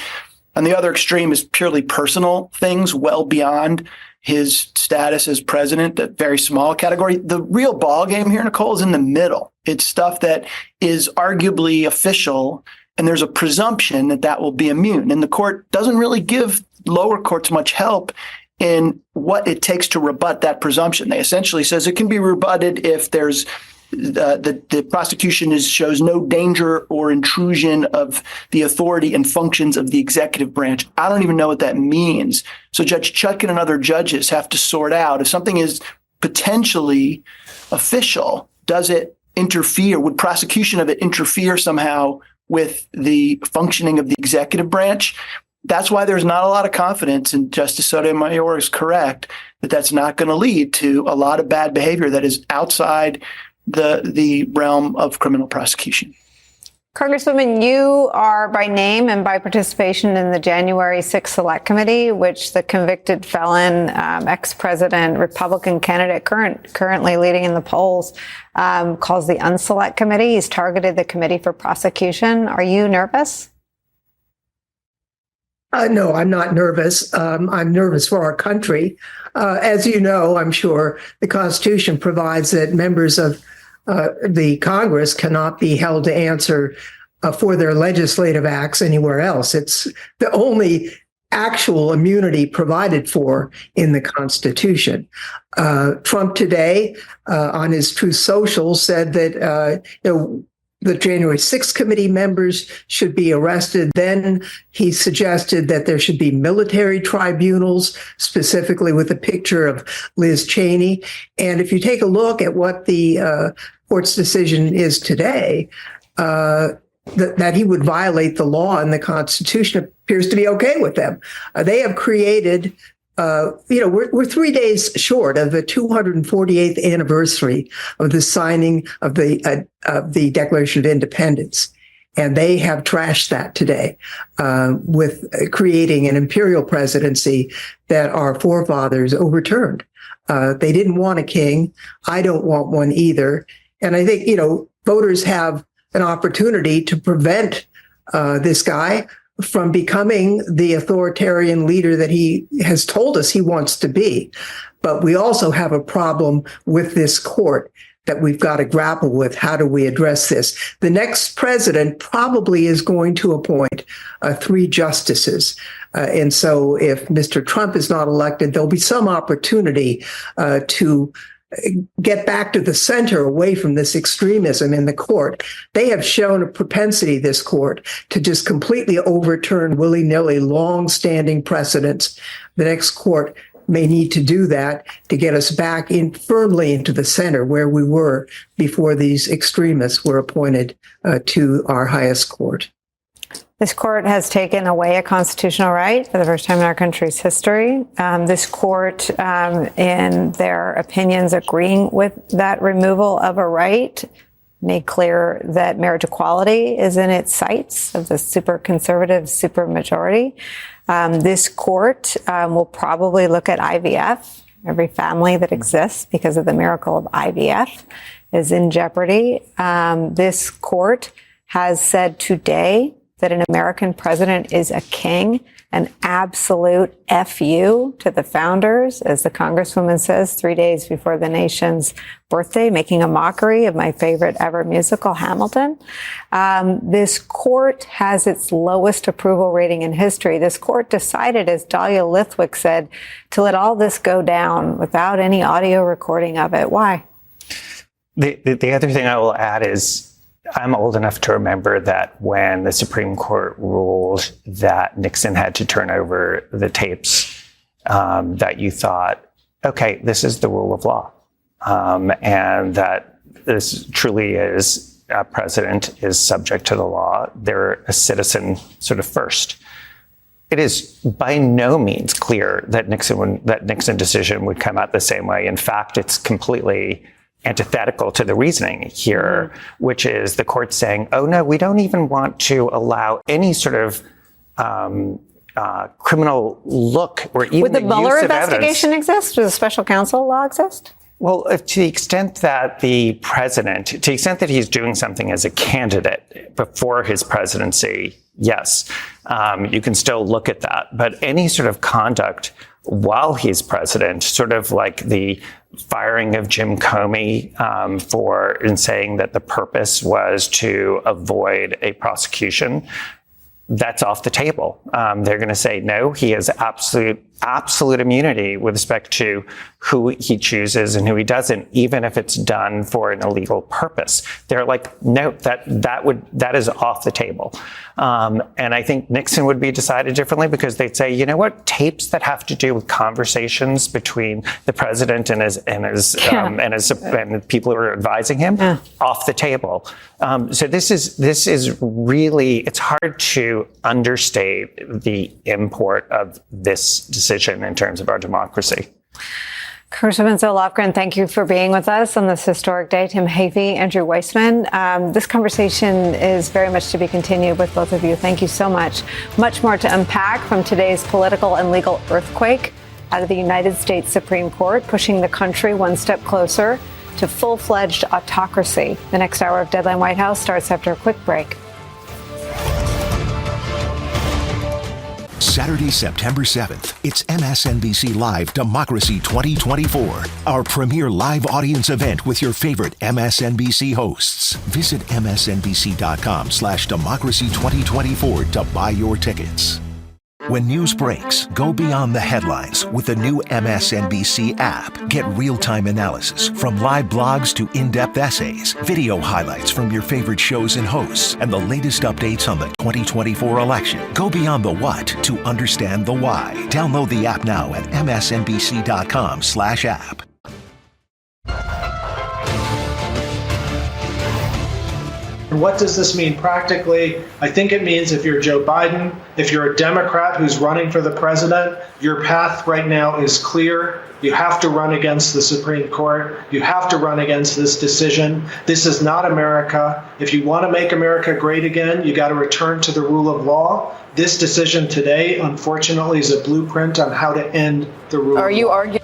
S6: And the other extreme is purely personal things, well beyond his status as president, that very small category. The real ball game here, Nicolle, is in the middle. It's stuff that is arguably official, and there's a presumption that that will be immune. And the court doesn't really give lower courts much help in what it takes to rebut that presumption. They essentially says it can be rebutted if there's the prosecution shows no danger or intrusion of the authority and functions of the executive branch. I don't even know what that means. So Judge Chutkan and other judges have to sort out if something is potentially official, does it interfere? Would prosecution of it interfere somehow with the functioning of the executive branch? That's why there's not a lot of confidence, and Justice Sotomayor is correct that that's not going to lead to a lot of bad behavior that is outside the realm of criminal prosecution.
S2: Congresswoman, you are by name and by participation in the January 6th Select Committee, which the convicted felon, ex-president, Republican candidate, currently leading in the polls, calls the Unselect Committee. He's targeted the Committee for Prosecution. Are you nervous?
S11: No, I'm not nervous. I'm nervous for our country. As you know, I'm sure the Constitution provides that members of the Congress cannot be held to answer for their legislative acts anywhere else. It's the only actual immunity provided for in the Constitution. Trump today on his Truth Social said that the January 6th committee members should be arrested. Then he suggested that there should be military tribunals, specifically with a picture of Liz Cheney. And if you take a look at what the court's decision is today, that he would violate the law and the Constitution appears to be okay with them. They have created we're 3 days short of the 248th anniversary of the signing of the Declaration of Independence. And they have trashed that today with creating an imperial presidency that our forefathers overturned. They didn't want a king. I don't want one either. And I think, voters have an opportunity to prevent this guy from becoming the authoritarian leader that he has told us he wants to be. But we also have a problem with this court that we've got to grapple with. How do we address this? The next president probably is going to appoint 3 justices. And so if Mr. Trump is not elected, there'll be some opportunity to get back to the center away from this extremism in the court. They have shown a propensity, this court, to just completely overturn willy-nilly long-standing precedents. The next court may need to do that to get us back in firmly into the center where we were before these extremists were appointed to our highest court.
S2: This court has taken away a constitutional right for the first time in our country's history. This court, in their opinions agreeing with that removal of a right, made clear that marriage equality is in its sights of the super conservative supermajority. This court will probably look at IVF. Every family that exists because of the miracle of IVF is in jeopardy. This court has said today that an American president is a king, an absolute FU to the founders, as the Congresswoman says, 3 days before the nation's birthday, making a mockery of my favorite ever musical, Hamilton. This court has its lowest approval rating in history. This court decided, as Dahlia Lithwick said, to let all this go down without any audio recording of it. Why?
S3: The other thing I will add is, I'm old enough to remember that when the Supreme Court ruled that Nixon had to turn over the tapes, that you thought, okay, this is the rule of law, and that this truly is a president is subject to the law. They're a citizen sort of first. It is by no means clear that Nixon decision would come out the same way. In fact, it's completely antithetical to the reasoning here, which is the court saying, oh, no, we don't even want to allow any sort of criminal look or even
S2: would the Mueller
S3: evidence.
S2: investigation exist? Does the special counsel law exist?
S3: Well, to the extent that the president, to the extent that he's doing something as a candidate before his presidency, yes, you can still look at that. But any sort of conduct while he's president, sort of like the firing of Jim Comey in saying that the purpose was to avoid a prosecution, that's off the table. They're going to say, no, he has absolute immunity with respect to who he chooses and who he doesn't, even if it's done for an illegal purpose. They're like, no, that is off the table. And I think Nixon would be decided differently because they'd say, you know what, tapes that have to do with conversations between the president and the people who are advising him, off the table. So this is really, it's hard to understate the import of this decision in terms of our democracy.
S2: Congresswoman Lofgren, thank you for being with us on this historic day. Tim Heaphy, Andrew Weissmann. This conversation is very much to be continued with both of you. Thank you so much. Much more to unpack from today's political and legal earthquake out of the United States Supreme Court, pushing the country one step closer to full-fledged autocracy. The next hour of Deadline White House starts after a quick break.
S1: Saturday, September 7th, it's MSNBC Live Democracy 2024, our premier live audience event with your favorite MSNBC hosts. Visit msnbc.com/democracy 2024 to buy your tickets. When news breaks, go beyond the headlines with the new MSNBC app. Get real-time analysis from live blogs to in-depth essays, video highlights from your favorite shows and hosts, and the latest updates on the 2024 election. Go beyond the what to understand the why. Download the app now at msnbc.com/app.
S12: And what does this mean practically? I think it means if you're Joe Biden, if you're a Democrat who's running for the president, your path right now is clear. You have to run against the Supreme Court. You have to run against this decision. This is not America. If you want to make America great again, you got to return to the rule of law. This decision today, unfortunately, is a blueprint on how to end the rule of law.
S2: Are you arguing?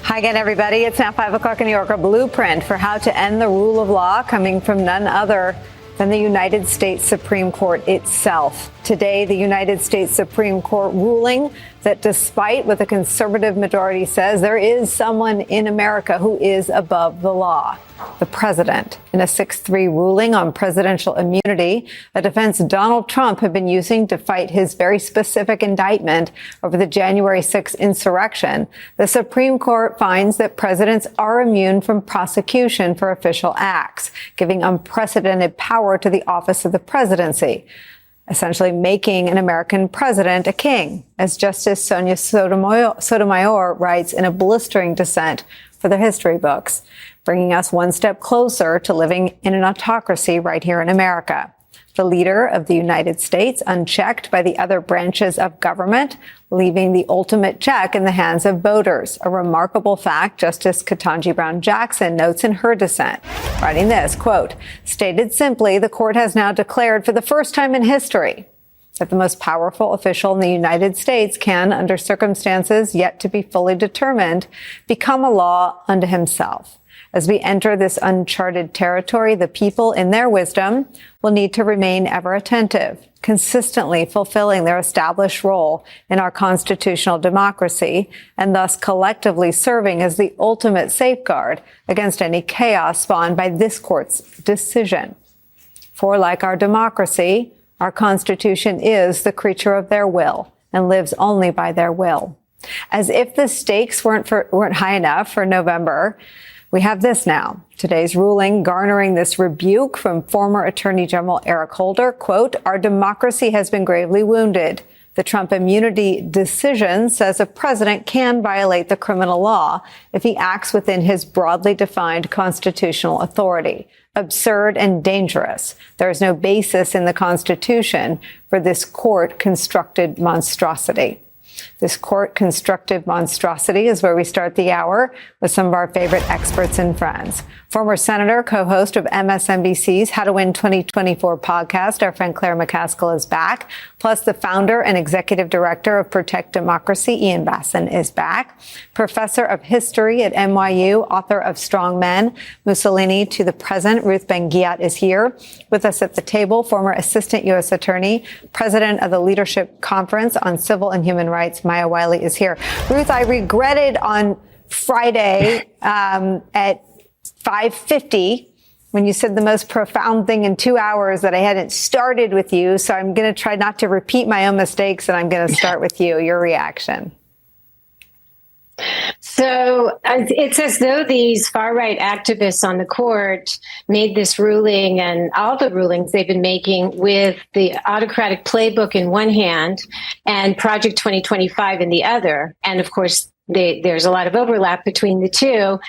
S2: Hi again, everybody. It's now 5 o'clock in New York. A blueprint for how to end the rule of law coming from none other than the United States Supreme Court itself. Today, the United States Supreme Court ruling that despite what the conservative majority says, there is someone in America who is above the law, the president. In a 6-3 ruling on presidential immunity, a defense Donald Trump had been using to fight his very specific indictment over the January 6th insurrection, the Supreme Court finds that presidents are immune from prosecution for official acts, giving unprecedented power to the office of the presidency, essentially making an American president a king, as Justice Sonia Sotomayor writes in a blistering dissent for the history books, bringing us one step closer to living in an autocracy right here in America. The leader of the United States, unchecked by the other branches of government, leaving the ultimate check in the hands of voters. A remarkable fact, Justice Ketanji Brown Jackson notes in her dissent, writing this, quote, stated simply, the court has now declared for the first time in history that the most powerful official in the United States can, under circumstances yet to be fully determined, become a law unto himself. As we enter this uncharted territory, the people, in their wisdom, will need to remain ever attentive, consistently fulfilling their established role in our constitutional democracy, and thus collectively serving as the ultimate safeguard against any chaos spawned by this court's decision. For like our democracy, our Constitution is the creature of their will and lives only by their will. As if the stakes weren't high enough for November, we have this now. Today's ruling garnering this rebuke from former Attorney General Eric Holder, quote, our democracy has been gravely wounded. The Trump immunity decision says a president can violate the criminal law if he acts within his broadly defined constitutional authority. Absurd and dangerous. There is no basis in the Constitution for this court-constructed monstrosity. This court-constructed monstrosity is where we start the hour with some of our favorite experts and friends. Former Senator, co-host of MSNBC's How to Win 2024 podcast, our friend Claire McCaskill is back. Plus, the founder and executive director of Protect Democracy, Ian Bassin, is back. Professor of history at NYU, author of Strong Men, Mussolini to the Present, Ruth Ben-Ghiat is here. With us at the table, former assistant U.S. attorney, president of the Leadership Conference on Civil and Human Rights, Maya Wiley, is here. Ruth, I regretted on Friday at 5:50 when you said the most profound thing in 2 hours that I hadn't started with you. So I'm going to try not to repeat my own mistakes, and I'm going to start with you, your reaction.
S13: So it's as though these far-right activists on the court made this ruling and all the rulings they've been making with the autocratic playbook in one hand and Project 2025 in the other. And of course, there's a lot of overlap between the two.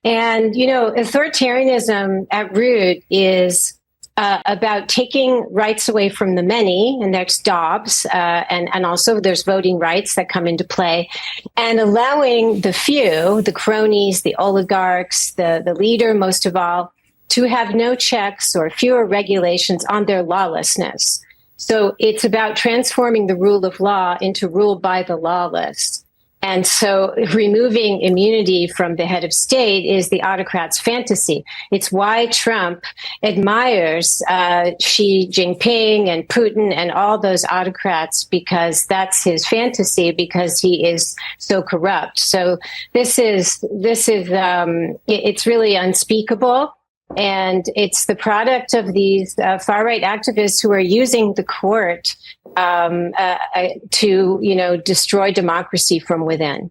S13: And, you know, authoritarianism at root is about taking rights away from the many, and that's Dobbs, and also there's voting rights that come into play, and allowing the few, the cronies, the oligarchs, the leader most of all, to have no checks or fewer regulations on their lawlessness. So it's about transforming the rule of law into rule by the lawless. And so removing immunity from the head of state is the autocrat's fantasy. It's why Trump admires Xi Jinping and Putin and all those autocrats, because that's his fantasy, because he is so corrupt. So this is it's really unspeakable. And it's the product of these far-right activists who are using the court to, you know, destroy democracy from within.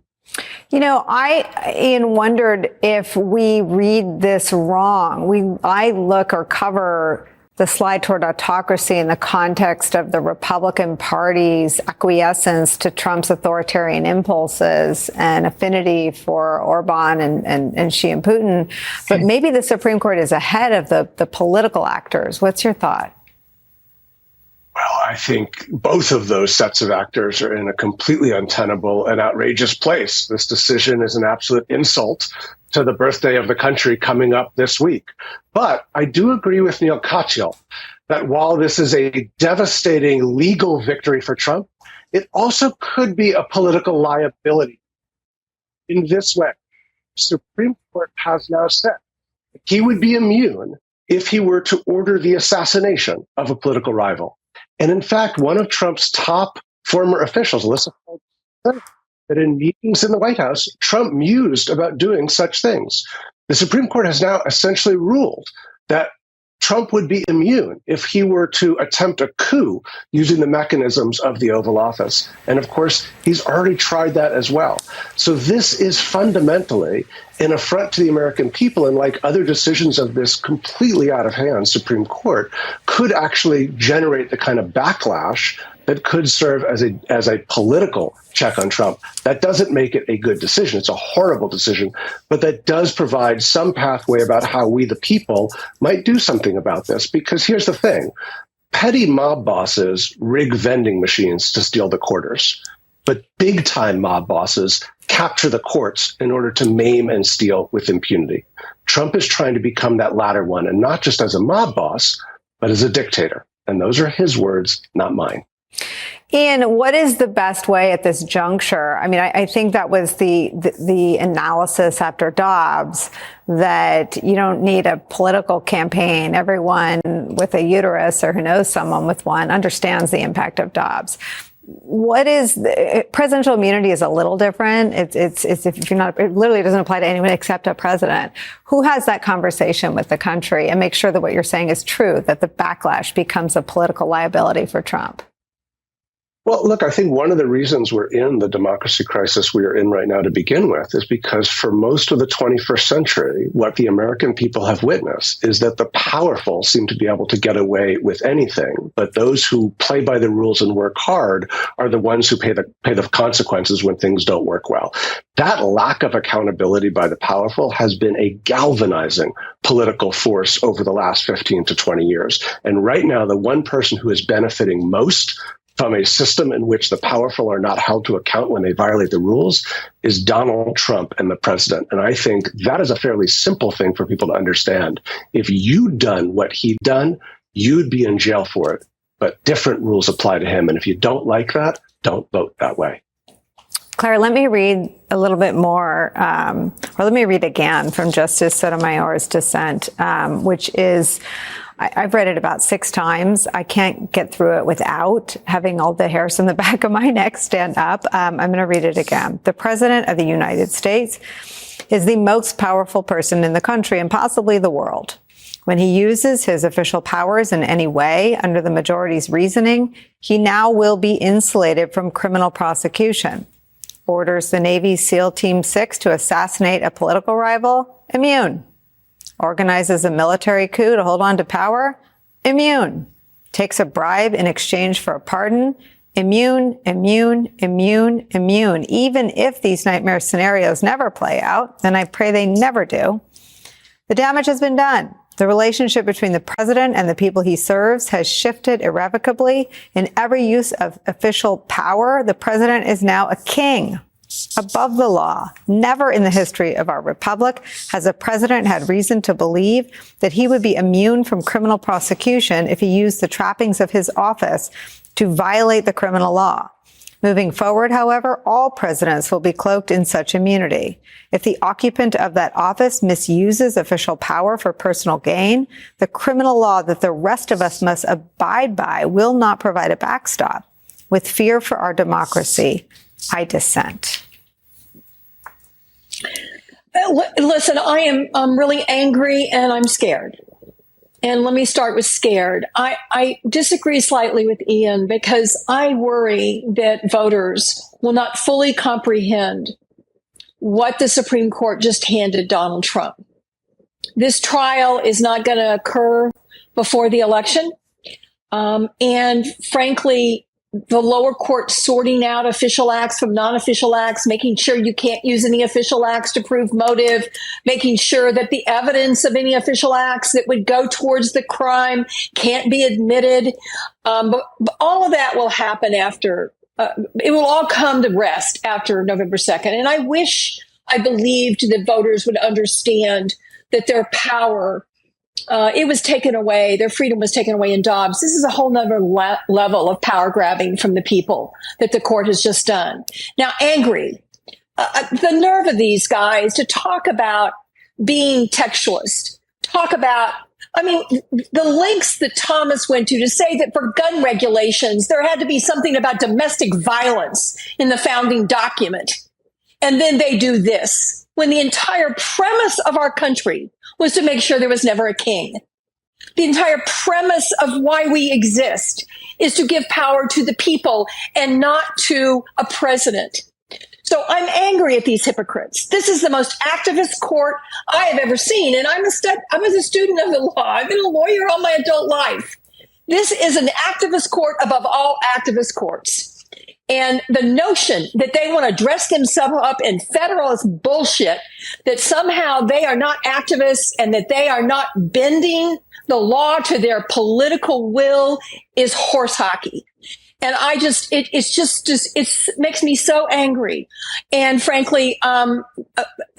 S2: You know, Ian, wondered if we read this wrong. I look or cover the slide toward autocracy in the context of the Republican Party's acquiescence to Trump's authoritarian impulses and affinity for Orban and Xi and Putin. But maybe the Supreme Court is ahead of the political actors. What's your thought?
S14: Well, I think both of those sets of actors are in a completely untenable and outrageous place. This decision is an absolute insult to the birthday of the country coming up this week. But I do agree with McCaskill that while this is a devastating legal victory for Trump, it also could be a political liability. In this way, the Supreme Court has now said that he would be immune if he were to order the assassination of a political rival. And in fact, one of Trump's top former officials, Alyssa, said that in meetings in the White House, Trump mused about doing such things. The Supreme Court has now essentially ruled that Trump would be immune if he were to attempt a coup using the mechanisms of the Oval Office. And of course, he's already tried that as well. So this is fundamentally an affront to the American people. And like other decisions of this completely out of hand Supreme Court could actually generate the kind of backlash that could serve as a political check on Trump. That doesn't make it a good decision. It's a horrible decision, but that does provide some pathway about how we, the people, might do something about this. Because here's the thing. Petty mob bosses rig vending machines to steal the quarters, but big-time mob bosses capture the courts in order to maim and steal with impunity. Trump is trying to become that latter one, and not just as a mob boss, but as a dictator. And those are his words, not mine.
S2: Ian, what is the best way at this juncture? I mean, I think that was the analysis after Dobbs, that you don't need a political campaign. Everyone with a uterus or who knows someone with one understands the impact of Dobbs. What is presidential immunity is a little different. It's if you're not, it literally doesn't apply to anyone except a president. Who has that conversation with the country and make sure that what you're saying is true, that the backlash becomes a political liability for Trump?
S14: Well, look, I think one of the reasons we're in the democracy crisis we are in right now to begin with is because for most of the 21st century, what the American people have witnessed is that the powerful seem to be able to get away with anything, but those who play by the rules and work hard are the ones who pay the consequences when things don't work well. That lack of accountability by the powerful has been a galvanizing political force over the last 15 to 20 years. And right now, the one person who is benefiting most from a system in which the powerful are not held to account when they violate the rules is Donald Trump and the president. And I think that is a fairly simple thing for people to understand. If you'd done what he'd done, you'd be in jail for it. But different rules apply to him. And if you don't like that, don't vote that way.
S2: Claire, let me read a little bit more, or let me read again from Justice Sotomayor's dissent, which is, I've read it about 6 times. I can't get through it without having all the hairs on the back of my neck stand up. I'm going to read it again. The President of the United States is the most powerful person in the country and possibly the world. When he uses his official powers in any way under the majority's reasoning, he now will be insulated from criminal prosecution. Orders the Navy SEAL Team 6 to assassinate a political rival? Immune. Organizes a military coup to hold on to power? Immune. Takes a bribe in exchange for a pardon? Immune, immune, immune, immune. Even if these nightmare scenarios never play out, and I pray they never do, the damage has been done. The relationship between the president and the people he serves has shifted irrevocably. In every use of official power, the president is now a king, above the law. Never in the history of our republic has a president had reason to believe that he would be immune from criminal prosecution if he used the trappings of his office to violate the criminal law. Moving forward, however, all presidents will be cloaked in such immunity. If the occupant of that office misuses official power for personal gain, the criminal law that the rest of us must abide by will not provide a backstop. With fear for our democracy, I dissent.
S15: Listen, I'm really angry and I'm scared. And let me start with scared. I disagree slightly with Ian because I worry that voters will not fully comprehend what the Supreme Court just handed Donald Trump. This trial is not going to occur before the election. And frankly, the lower court sorting out official acts from non-official acts, making sure you can't use any official acts to prove motive, making sure that the evidence of any official acts that would go towards the crime can't be admitted. But all of that will happen after, it will all come to rest after November 2nd. And I wish I believed that voters would understand that their power it was taken away. Their freedom was taken away in Dobbs. This is a whole nother level of power grabbing from the people that the court has just done. Now, angry. The nerve of these guys to talk about being textualist, talk about, the lengths that Thomas went to say that for gun regulations, there had to be something about domestic violence in the founding document. And then they do this when the entire premise of our country was to make sure there was never a king. The entire premise of why we exist is to give power to the people and not to a president. So I'm angry at these hypocrites. This is the most activist court I have ever seen. And I was a student of the law. I've been a lawyer all my adult life. This is an activist court above all activist courts. And the notion that they want to dress themselves up in federalist bullshit, that somehow they are not activists and that they are not bending the law to their political will is horse hockey. And it makes me so angry. And frankly,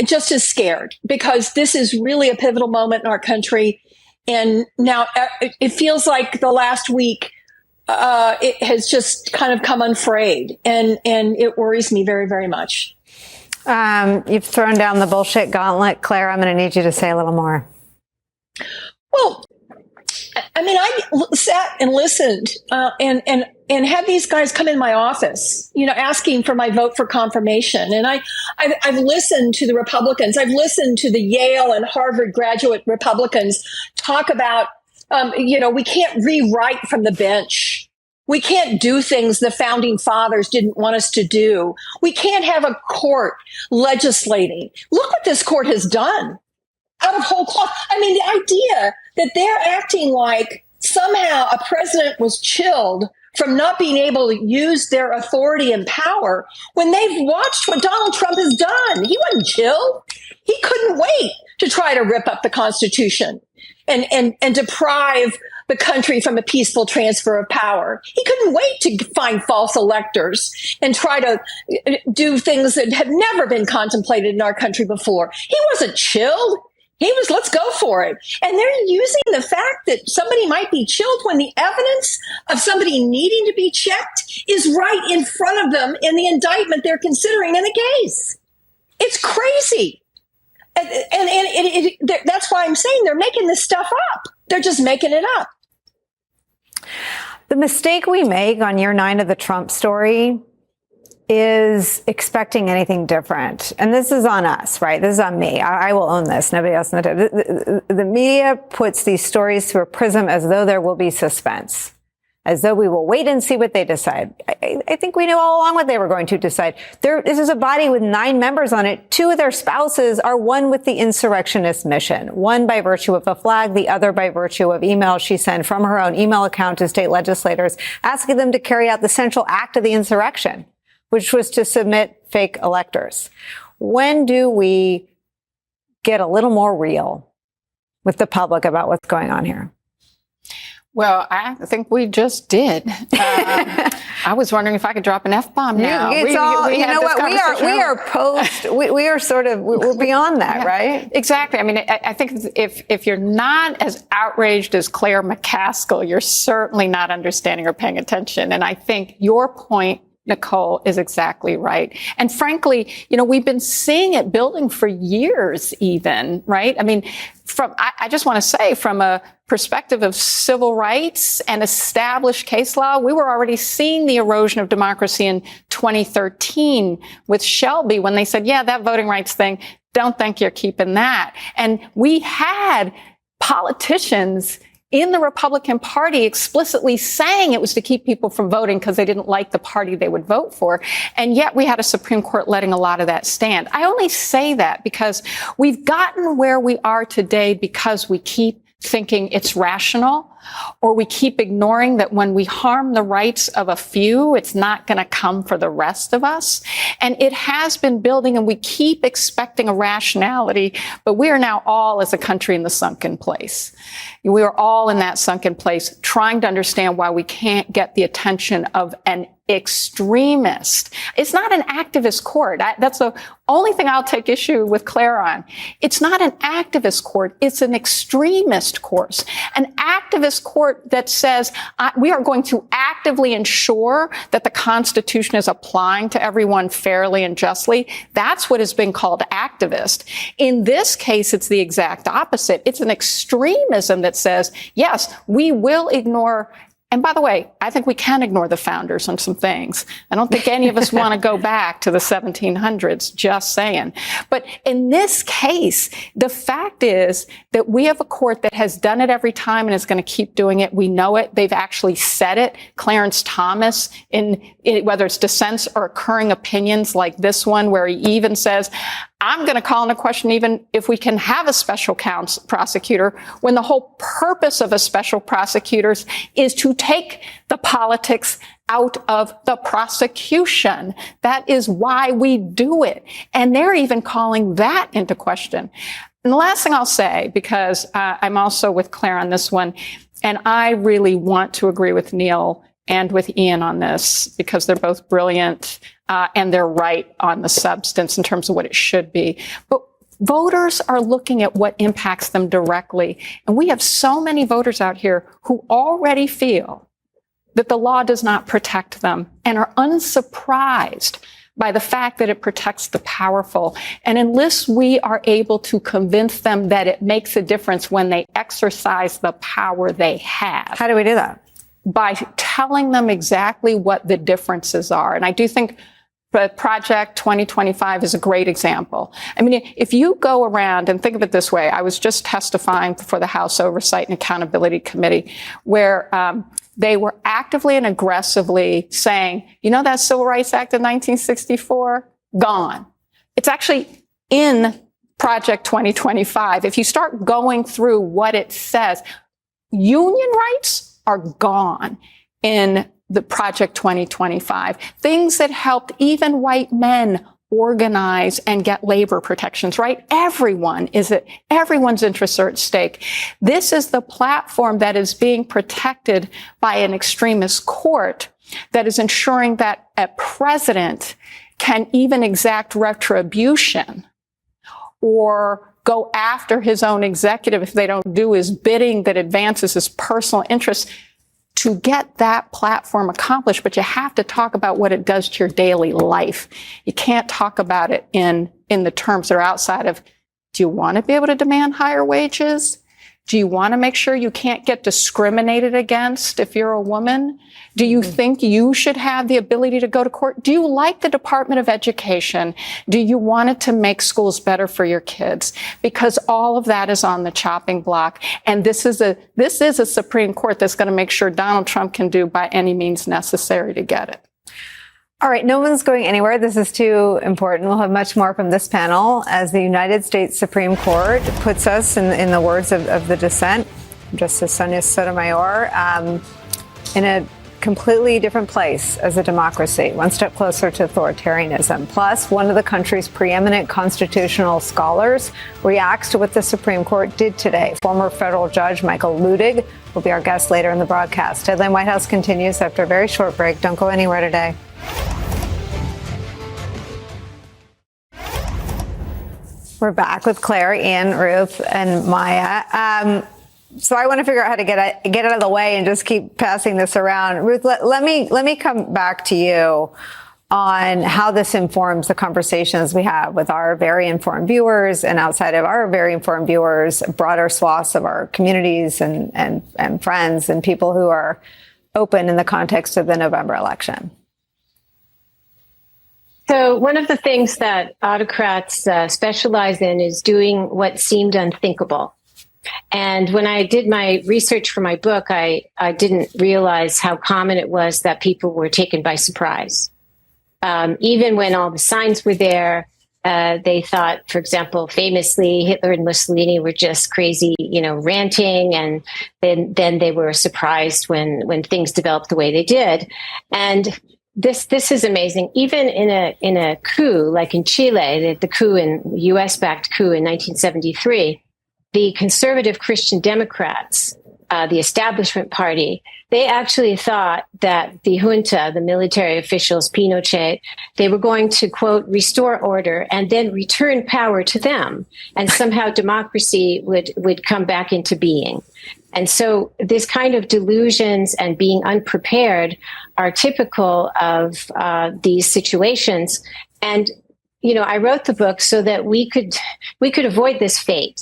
S15: just as scared, because this is really a pivotal moment in our country. And now it feels like the last week, it has just kind of come unfrayed, and it worries me very, very much.
S2: You've thrown down the bullshit gauntlet. Claire, I'm going to need you to say a little more.
S15: Well, I sat and listened and had these guys come in my office, asking for my vote for confirmation. And I've listened to the Republicans. I've listened to the Yale and Harvard graduate Republicans talk about, we can't rewrite from the bench. We can't do things the founding fathers didn't want us to do. We can't have a court legislating. Look what this court has done out of whole cloth. The idea that they're acting like somehow a president was chilled from not being able to use their authority and power when they've watched what Donald Trump has done. He wasn't chilled. He couldn't wait to try to rip up the Constitution and deprive the country from a peaceful transfer of power. He couldn't wait to find false electors and try to do things that had never been contemplated in our country before. He wasn't chilled. He was, let's go for it. And they're using the fact that somebody might be chilled when the evidence of somebody needing to be checked is right in front of them in the indictment they're considering in the case. It's crazy. And that's why I'm saying they're making this stuff up. They're just making it up.
S2: The mistake we make on year 9 of the Trump story is expecting anything different. And this is on us, right? This is on me. I will own this. Nobody else. The media puts these stories through a prism as though there will be suspense, as though we will wait and see what they decide. I think we knew all along what they were going to decide. This is a body with 9 members on it. 2 of their spouses are one with the insurrectionist mission, one by virtue of a flag, the other by virtue of emails she sent from her own email account to state legislators, asking them to carry out the central act of the insurrection, which was to submit fake electors. When do we get a little more real with the public about what's going on here?
S16: Well, I think we just did. I was wondering if I could drop an F-bomb now.
S2: We are sort of, we're beyond that, yeah. Right?
S16: Exactly. I think if you're not as outraged as Claire McCaskill, you're certainly not understanding or paying attention. And I think your point, Nicolle, is exactly right. And frankly, we've been seeing it building for years even, right? I just want to say, from a perspective of civil rights and established case law, we were already seeing the erosion of democracy in 2013 with Shelby when they said, yeah, that voting rights thing, don't think you're keeping that. And we had politicians in the Republican Party explicitly saying it was to keep people from voting because they didn't like the party they would vote for. And yet we had a Supreme Court letting a lot of that stand. I only say that because we've gotten where we are today because we keep thinking it's rational, or we keep ignoring that when we harm the rights of a few, it's not going to come for the rest of us. And it has been building, and we keep expecting a rationality, but we are now all as a country in the sunken place. We are all in that sunken place trying to understand why we can't get the attention of an extremist. It's not an activist court. That's the only thing I'll take issue with Claire on. It's not an activist court. It's an extremist court. An activist court that says we are going to actively ensure that the Constitution is applying to everyone fairly and justly. That's what has been called activist. In this case, it's the exact opposite. It's an extremism that says, yes, we will ignore. And by the way, I think we can ignore the founders on some things. I don't think any of us want to go back to the 1700s, just saying. But in this case, the fact is that we have a court that has done it every time and is going to keep doing it. We know it. They've actually said it. Clarence Thomas, in whether it's dissents or occurring opinions like this one, where he even says, I'm going to call into question even if we can have a special prosecutor, when the whole purpose of a special prosecutor is to take the politics out of the prosecution. That is why we do it. And they're even calling that into question. And the last thing I'll say, because I'm also with Claire on this one, and I really want to agree with Neil and with Ian on this, because they're both brilliant and they're right on the substance in terms of what it should be. But voters are looking at what impacts them directly. And we have so many voters out here who already feel that the law does not protect them and are unsurprised by the fact that it protects the powerful. And unless we are able to convince them that it makes a difference when they exercise the power they have.
S2: How do we do that?
S16: By telling them exactly what the differences are. And I do think Project 2025 is a great example. I mean, if you go around and think of it this way, I was just testifying for the House Oversight and Accountability Committee, where they were actively and aggressively saying, you know, that Civil Rights Act of 1964, gone. It's actually in Project 2025. If you start going through what it says, union rights are gone in the Project 2025. Things that helped even white men organize and get labor protections, right? Everyone's interests are at stake. This is the platform that is being protected by an extremist court that is ensuring that a president can even exact retribution or go after his own executive if they don't do his bidding that advances his personal interests, to get that platform accomplished. But you have to talk about what it does to your daily life. You can't talk about it in the terms that are outside of, do you want to be able to demand higher wages? Do you want to make sure you can't get discriminated against if you're a woman? Do you think you should have the ability to go to court? Do you like the Department of Education? Do you want it to make schools better for your kids? Because all of that is on the chopping block. And this is a Supreme Court that's going to make sure Donald Trump can do by any means necessary to get it.
S2: All right, no one's going anywhere. This is too important. We'll have much more from this panel as the United States Supreme Court puts us, in the words of the dissent, Justice Sonia Sotomayor, in a completely different place as a democracy, one step closer to authoritarianism. Plus, one of the country's preeminent constitutional scholars reacts to what the Supreme Court did today. Former federal judge Michael Luttig will be our guest later in the broadcast. Headline White House continues after a very short break. Don't go anywhere today. We're back with Claire, Ian, Ruth, and Maya. So I want to figure out how to get out of the way and just keep passing this around. Ruth, let me come back to you on how this informs the conversations we have with our very informed viewers and outside of our very informed viewers, broader swaths of our communities and friends and people who are open in the context of the November election.
S13: So one of the things that autocrats specialize in is doing what seemed unthinkable. And when I did my research for my book, I didn't realize how common it was that people were taken by surprise. Even when all the signs were there, They thought, for example, famously, Hitler and Mussolini were just crazy, ranting, and then they were surprised when things developed the way they did. And this is amazing. Even in a coup like in Chile, the coup in U.S.-backed coup in 1973, the conservative Christian Democrats, the establishment party, they actually thought that the junta, the military officials, Pinochet, they were going to, quote, restore order and then return power to them. And somehow democracy would come back into being. And so this kind of delusions and being unprepared are typical of these situations. And, I wrote the book so that we could avoid this fate.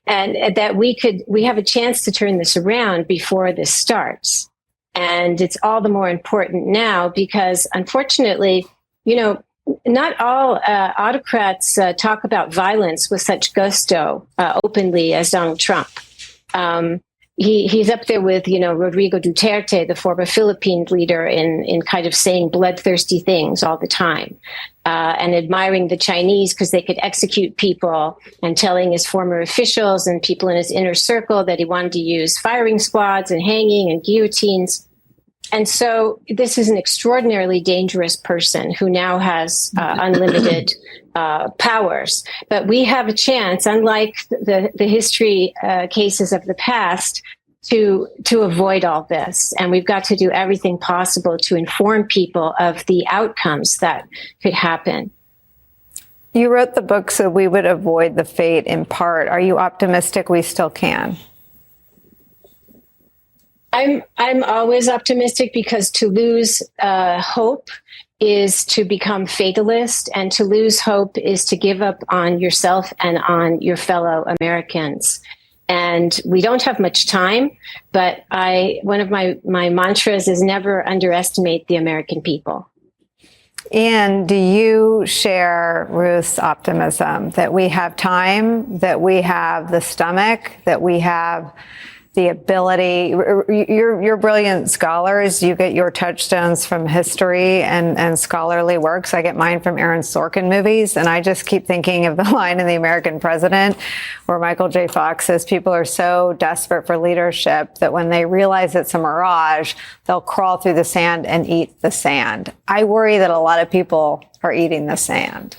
S13: And that we have a chance to turn this around before this starts. And it's all the more important now because, unfortunately, not all autocrats talk about violence with such gusto openly as Donald Trump. He's up there with, Rodrigo Duterte, the former Philippine leader, in kind of saying bloodthirsty things all the time, and admiring the Chinese because they could execute people, and telling his former officials and people in his inner circle that he wanted to use firing squads and hanging and guillotines. And so this is an extraordinarily dangerous person who now has unlimited powers. But we have a chance, unlike the history cases of the past, to avoid all this. And we've got to do everything possible to inform people of the outcomes that could happen.
S2: You wrote the book so we would avoid the fate in part. Are you optimistic we still can?
S13: I'm always optimistic because to lose hope is to become fatalist, and to lose hope is to give up on yourself and on your fellow Americans. And we don't have much time, but one of my mantras is never underestimate the American people.
S2: Ian, do you share Ruth's optimism that we have time, that we have the stomach, that we have the ability? You're brilliant scholars. You get your touchstones from history and scholarly works. I get mine from Aaron Sorkin movies. And I just keep thinking of the line in The American President where Michael J. Fox says people are so desperate for leadership that when they realize it's a mirage, they'll crawl through the sand and eat the sand. I worry that a lot of people are eating the sand.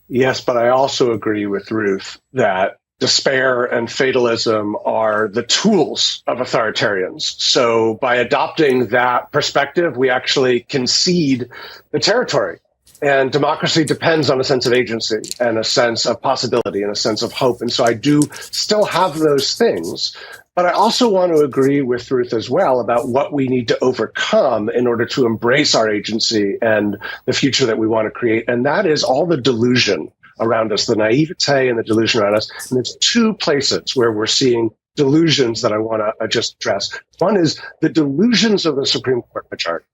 S14: Yes, but I also agree with Ruth that despair and fatalism are the tools of authoritarians. So by adopting that perspective, we actually concede the territory. And democracy depends on a sense of agency and a sense of possibility and a sense of hope. And so I do still have those things. But I also want to agree with Ruth as well about what we need to overcome in order to embrace our agency and the future that we want to create. And that is all the delusion around us, the naivete and the delusion around us. And there's two places where we're seeing delusions that I want to just address. One is the delusions of the Supreme Court majority,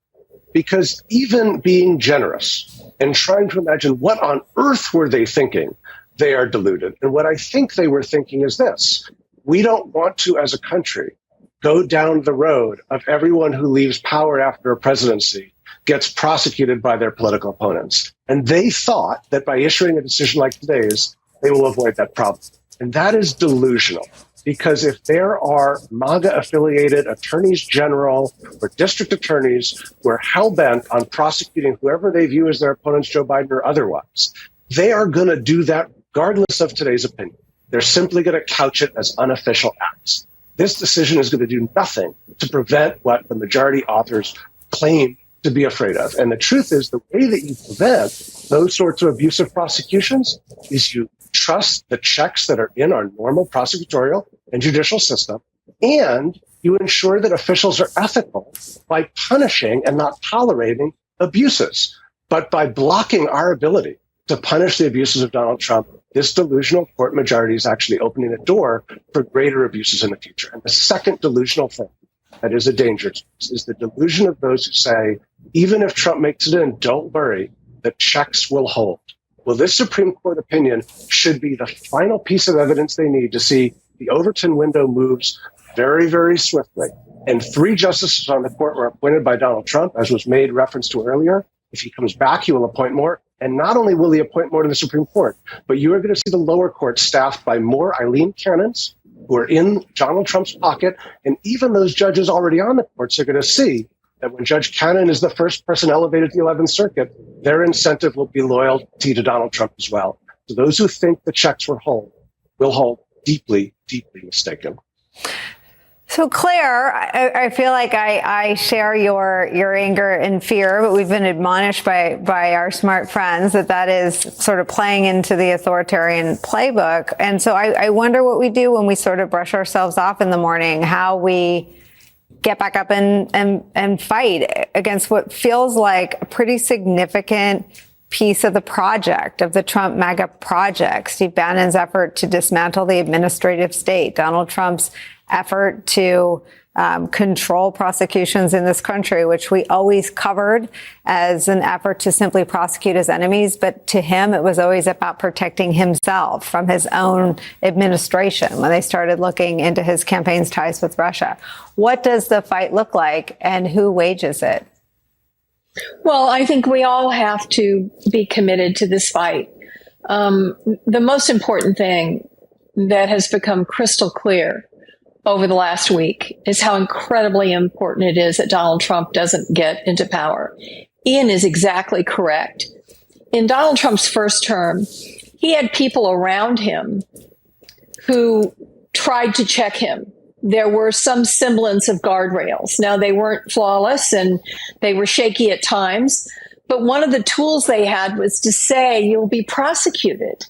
S14: because even being generous and trying to imagine what on earth were they thinking, they are deluded. And what I think they were thinking is this: we don't want to, as a country, go down the road of everyone who leaves power after a presidency gets prosecuted by their political opponents. And they thought that by issuing a decision like today's, they will avoid that problem. And that is delusional, because if there are MAGA-affiliated attorneys general or district attorneys who are hell-bent on prosecuting whoever they view as their opponents, Joe Biden or otherwise, they are going to do that regardless of today's opinion. They're simply going to couch it as unofficial acts. This decision is going to do nothing to prevent what the majority authors claim to be afraid of. And the truth is, the way that you prevent those sorts of abusive prosecutions is you trust the checks that are in our normal prosecutorial and judicial system, and you ensure that officials are ethical by punishing and not tolerating abuses. But by blocking our ability to punish the abuses of Donald Trump, this delusional court majority is actually opening a door for greater abuses in the future. And the second delusional thing that is a danger to us is the delusion of those who say, even if Trump makes it in, don't worry, the checks will hold. Well, this Supreme Court opinion should be the final piece of evidence they need to see the Overton window moves very, very swiftly. And 3 justices on the court were appointed by Donald Trump, as was made reference to earlier. If he comes back, he will appoint more. And not only will he appoint more to the Supreme Court, but you are going to see the lower court staffed by more Eileen Cannons who are in Donald Trump's pocket. And even those judges already on the courts are going to see that when Judge Cannon is the first person elevated to the 11th Circuit, their incentive will be loyalty to Donald Trump as well. So those who think the checks will hold deeply, deeply mistaken.
S2: So, Claire, I feel like I share your anger and fear, but we've been admonished by our smart friends that is sort of playing into the authoritarian playbook. And so I wonder what we do when we sort of brush ourselves off in the morning, how we get back up and fight against what feels like a pretty significant piece of the project, of the Trump MAGA project. Steve Bannon's effort to dismantle the administrative state, Donald Trump's effort to control prosecutions in this country, which we always covered as an effort to simply prosecute his enemies. But to him, it was always about protecting himself from his own administration when they started looking into his campaign's ties with Russia. What does the fight look like, and who wages it?
S15: Well, I think we all have to be committed to this fight. The most important thing that has become crystal clear over the last week is how incredibly important it is that Donald Trump doesn't get into power. Ian is exactly correct. In Donald Trump's first term, he had people around him who tried to check him. There were some semblance of guardrails. Now, they weren't flawless and they were shaky at times, but one of the tools they had was to say, you'll be prosecuted.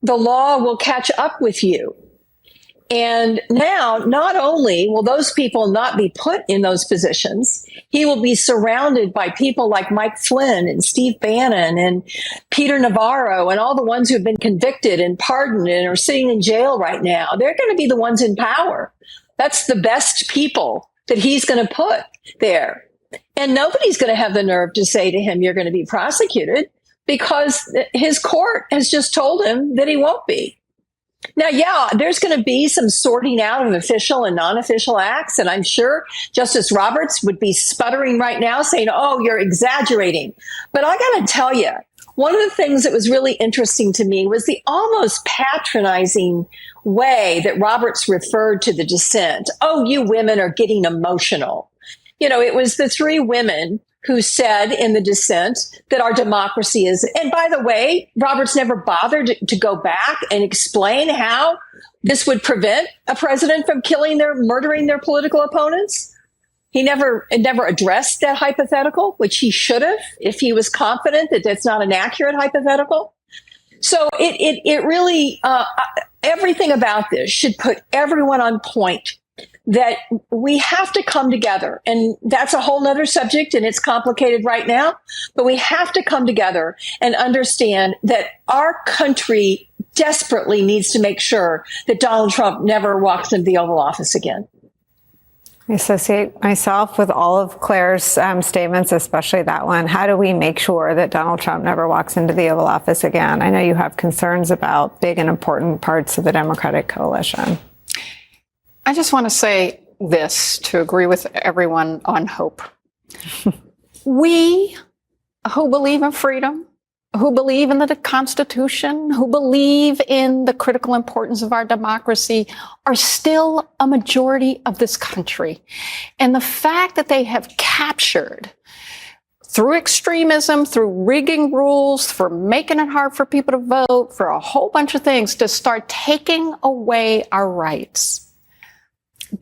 S15: The law will catch up with you. And now, not only will those people not be put in those positions, he will be surrounded by people like Mike Flynn and Steve Bannon and Peter Navarro and all the ones who have been convicted and pardoned and are sitting in jail right now. They're going to be the ones in power. That's the best people that he's going to put there. And nobody's going to have the nerve to say to him, you're going to be prosecuted, because his court has just told him that he won't be. Now, yeah, there's going to be some sorting out of official and non-official acts. And I'm sure Justice Roberts would be sputtering right now saying, oh, you're exaggerating. But I got to tell you, one of the things that was really interesting to me was the almost patronizing way that Roberts referred to the dissent. Oh, you women are getting emotional. You know, it was the three women who said in the dissent that our democracy is, and by the way, Roberts never bothered to go back and explain how this would prevent a president from murdering their political opponents. He never addressed that hypothetical, which he should have if he was confident that that's not an accurate hypothetical. So it really, everything about this should put everyone on point that we have to come together. And that's a whole nother subject, and it's complicated right now. But we have to come together and understand that our country desperately needs to make sure that Donald Trump never walks into the Oval Office again.
S2: I associate myself with all of Claire's statements, especially that one. How do we make sure that Donald Trump never walks into the Oval Office again? I know you have concerns about big and important parts of the Democratic coalition.
S16: I just want to say this to agree with everyone on hope. We who believe in freedom, who believe in the Constitution, who believe in the critical importance of our democracy are still a majority of this country. And the fact that they have captured through extremism, through rigging rules, for making it hard for people to vote, for a whole bunch of things, to start taking away our rights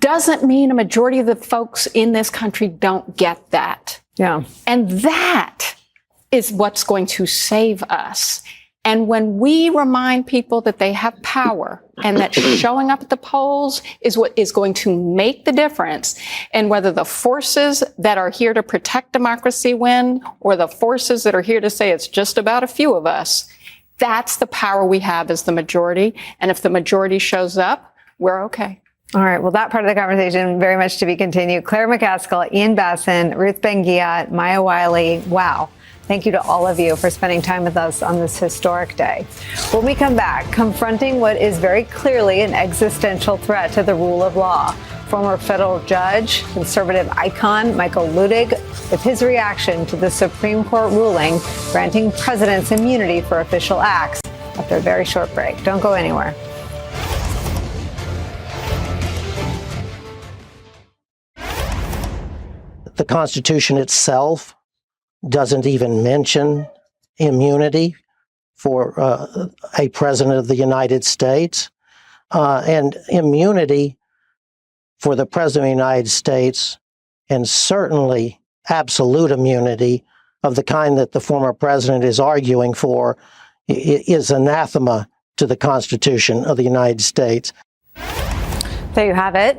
S16: doesn't mean a majority of the folks in this country don't get that.
S2: Yeah.
S16: And that is what's going to save us. And when we remind people that they have power and that showing up at the polls is what is going to make the difference, and whether the forces that are here to protect democracy win or the forces that are here to say it's just about a few of us, that's the power we have as the majority. And if the majority shows up, we're okay.
S2: All right. Well, that part of the conversation very much to be continued. Claire McCaskill, Ian Bassin, Ruth Ben-Ghiat, Maya Wiley. Wow. Thank you to all of you for spending time with us on this historic day. When we come back, confronting what is very clearly an existential threat to the rule of law. former federal judge, conservative icon Michael Luttig, with his reaction to the Supreme Court ruling granting presidents immunity for official acts after a very short break. Don't go anywhere.
S17: The Constitution itself doesn't even mention immunity for a president of the United States. And immunity for the president of the United States, and certainly absolute immunity of the kind that the former president is arguing for, is anathema to the Constitution of the United States.
S2: There you have it.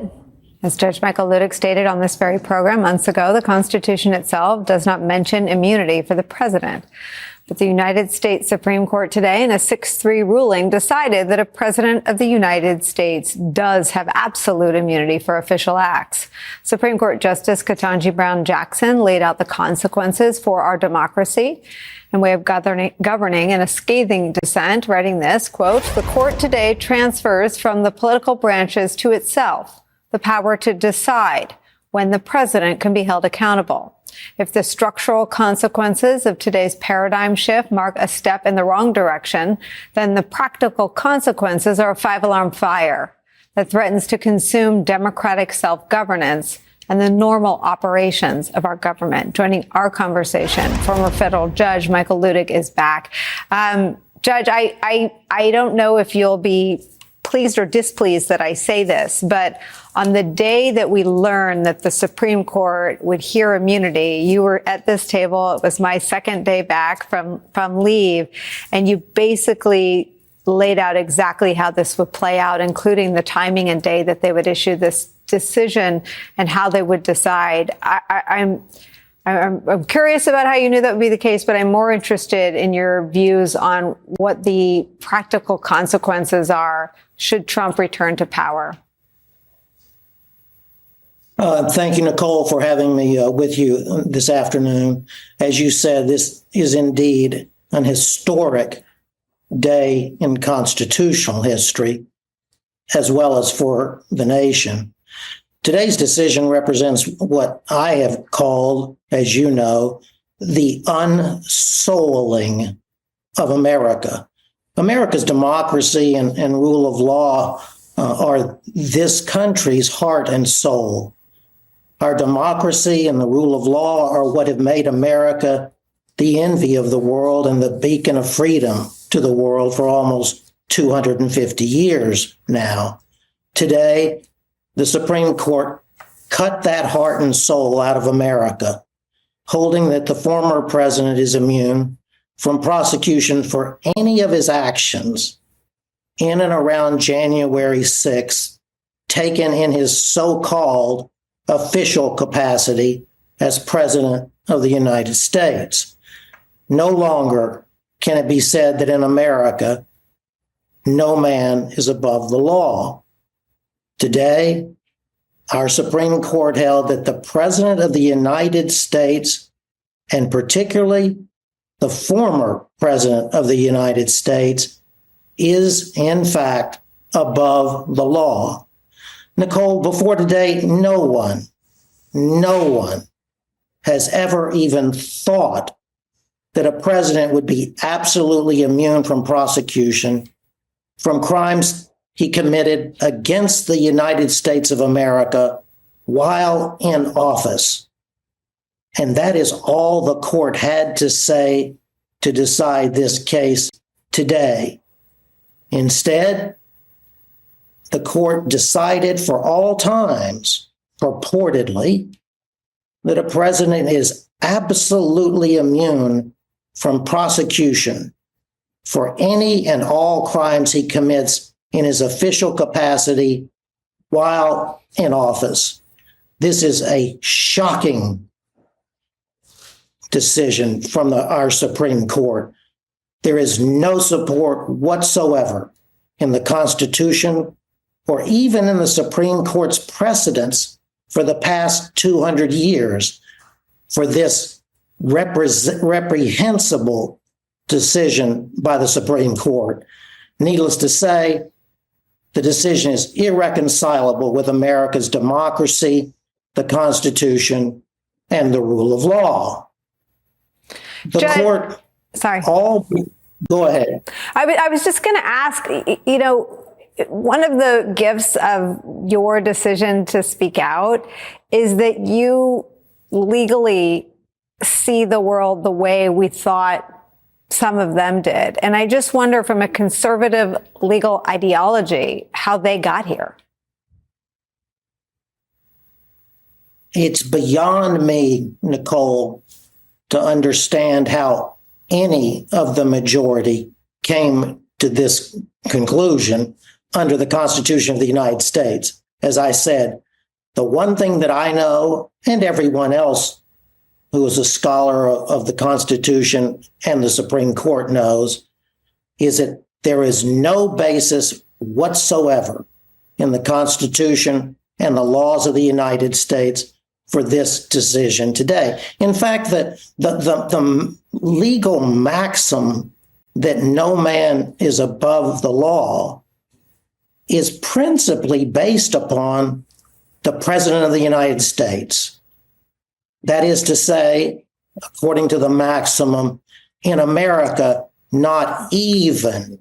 S2: As Judge Michael Luttig stated on this very program months ago, the Constitution itself does not mention immunity for the president. But the United States Supreme Court today, in a 6-3 ruling, decided that a president of the United States does have absolute immunity for official acts. Supreme Court Justice Ketanji Brown Jackson laid out the consequences for our democracy and way of governing in a scathing dissent, writing this, quote, "The court today transfers from the political branches to itself the power to decide when the president can be held accountable. If the structural consequences of today's paradigm shift mark a step in the wrong direction, then the practical consequences are a 5-alarm fire that threatens to consume democratic self-governance and the normal operations of our government." Joining our conversation, former federal judge Michael Luttig is back. Judge, I don't know if you'll be pleased or displeased that I say this, but on the day that we learned that the Supreme Court would hear immunity, you were at this table. It was my second day back from leave, and you basically laid out exactly how this would play out, including the timing and day that they would issue this decision and how they would decide. I'm curious about how you knew that would be the case, but I'm more interested in your views on what the practical consequences are should Trump return to power.
S17: Thank you, Nicolle, for having me with you this afternoon. As you said, this is indeed an historic day in constitutional history, as well as for the nation. Today's decision represents what I have called, as you know, the unsouling of America. America's democracy and rule of law are this country's heart and soul. Our democracy and the rule of law are what have made America the envy of the world and the beacon of freedom to the world for almost 250 years now. Today, the Supreme Court cut that heart and soul out of America, holding that the former president is immune from prosecution for any of his actions in and around January 6th, taken in his so-called official capacity as president of the United States. No longer can it be said that in America, no man is above the law. Today, our Supreme Court held that the President of the United States, and particularly the former President of the United States, is in fact above the law. Nicolle, before today, no one has ever even thought that a president would be absolutely immune from prosecution from crimes he committed against the United States of America while in office. And that is all the court had to say to decide this case today. Instead, the court decided for all times, purportedly, that a president is absolutely immune from prosecution for any and all crimes he commits in his official capacity while in office. This is a shocking decision from our Supreme Court. There is no support whatsoever in the Constitution or even in the Supreme Court's precedents for the past 200 years for this reprehensible decision by the Supreme Court. Needless to say, the decision is irreconcilable with America's democracy, the Constitution, and the rule of law. The court.
S2: Sorry.
S17: Go ahead.
S2: I was just going to ask, one of the gifts of your decision to speak out is that you legally see the world the way we thought some of them did. And I just wonder, from a conservative legal ideology, how they got here.
S17: It's beyond me, Nicolle, to understand how any of the majority came to this conclusion under the Constitution of the United States. As I said, the one thing that I know, and everyone else who is a scholar of the Constitution and the Supreme Court knows, is that there is no basis whatsoever in the Constitution and the laws of the United States for this decision today. In fact, the legal maxim that no man is above the law is principally based upon the President of the United States. That is to say, according to the maximum, in America, not even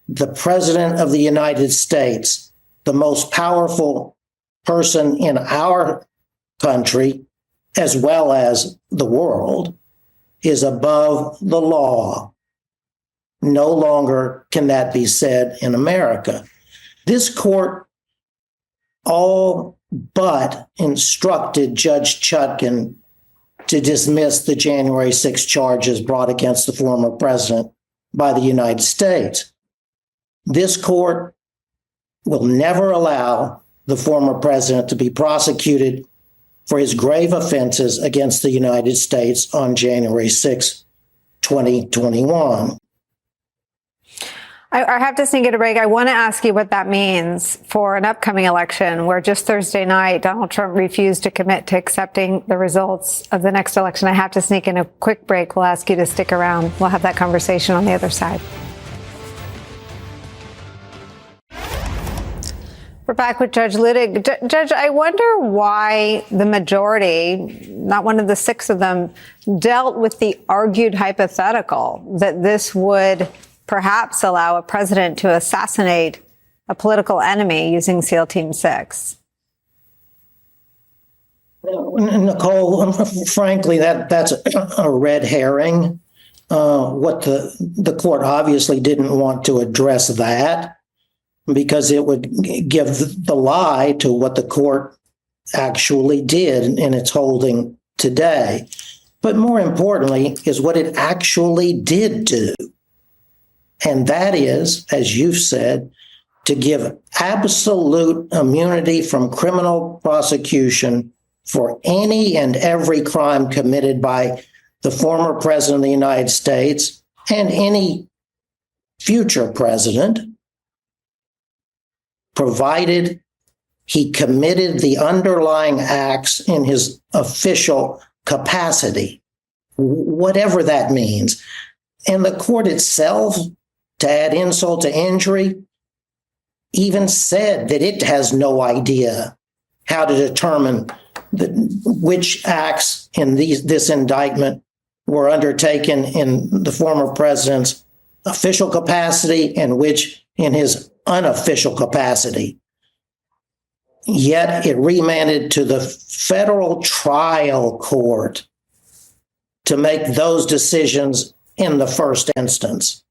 S17: the President of the United States, the most powerful person in our country, as well as the world, is above the law. No longer can that be said in America. This court all but instructed Judge Chutkan to dismiss the January 6 charges brought against the former president by the United States. This court will never allow the former president to be prosecuted for his grave offenses against the United States on January 6, 2021.
S2: I have to sneak in a break. I want to ask you what that means for an upcoming election where just Thursday night, Donald Trump refused to commit to accepting the results of the next election. I have to sneak in a quick break. We'll ask you to stick around. We'll have that conversation on the other side. We're back with Judge Luttig. Judge, I wonder why the majority, not one of the six of them, dealt with the argued hypothetical that this would perhaps allow a president to assassinate a political enemy using SEAL Team 6.
S17: Nicolle, frankly, that's a red herring. What the court obviously didn't want to address that because it would give the lie to what the court actually did in its holding today. But more importantly is what it actually did do. And that is, as you've said, to give absolute immunity from criminal prosecution for any and every crime committed by the former president of the United States and any future president, provided he committed the underlying acts in his official capacity, whatever that means. And the court itself, to add insult to injury, even said that it has no idea how to determine which acts in this indictment were undertaken in the former president's official capacity and which in his unofficial capacity. Yet it remanded to the federal trial court to make those decisions in the first instance.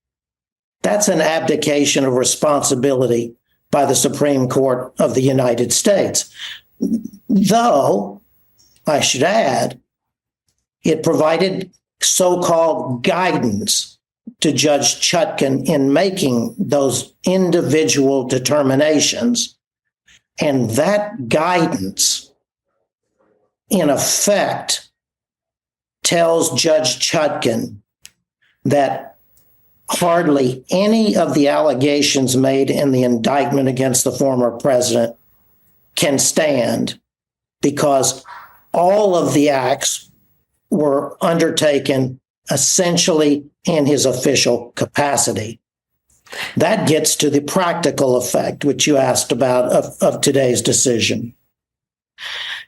S17: That's an abdication of responsibility by the Supreme Court of the United States. Though, I should add, it provided so-called guidance to Judge Chutkan in making those individual determinations. And that guidance, in effect, tells Judge Chutkan that hardly any of the allegations made in the indictment against the former president can stand because all of the acts were undertaken essentially in his official capacity. That gets to the practical effect, which you asked about of today's decision.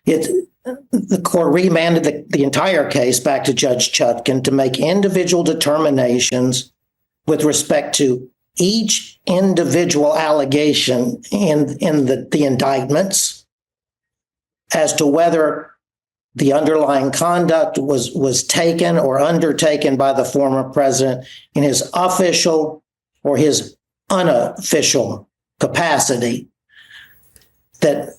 S17: The court remanded the entire case back to Judge Chutkan to make individual determinations with respect to each individual allegation in the indictments as to whether the underlying conduct was taken or undertaken by the former president in his official or his unofficial capacity. But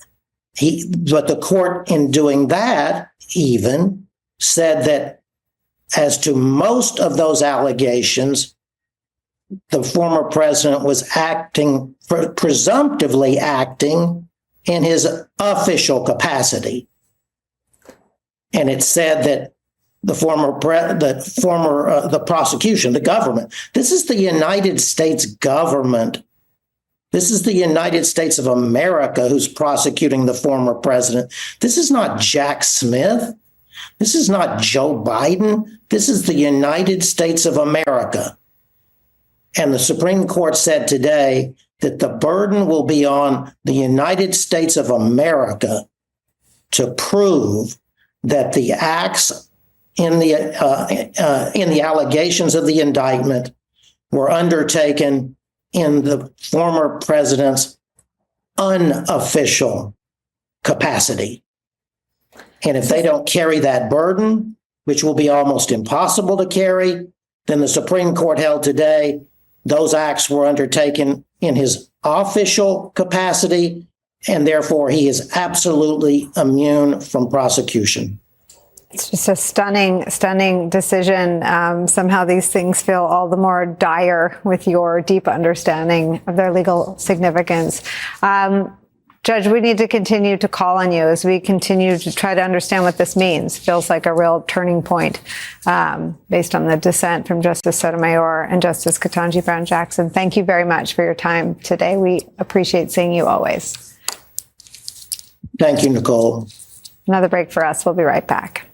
S17: the court, in doing that, even said that as to most of those allegations, the former president was presumptively acting in his official capacity. And it said that the prosecution, the government, this is the United States government. This is the United States of America who's prosecuting the former president. This is not Jack Smith. This is not Joe Biden. This is the United States of America. And the Supreme Court said today that the burden will be on the United States of America to prove that the acts in the allegations of the indictment were undertaken in the former president's unofficial capacity. And if they don't carry that burden, which will be almost impossible to carry, then the Supreme Court held today those acts were undertaken in his official capacity, and therefore he is absolutely immune from prosecution.
S2: It's just a stunning decision. Somehow these things feel all the more dire with your deep understanding of their legal significance. Judge, we need to continue to call on you as we continue to try to understand what this means. Feels like a real turning point based on the dissent from Justice Sotomayor and Justice Ketanji Brown Jackson. Thank you very much for your time today. We appreciate seeing you always.
S17: Thank you, Nicolle.
S2: Another break for us. We'll be right back.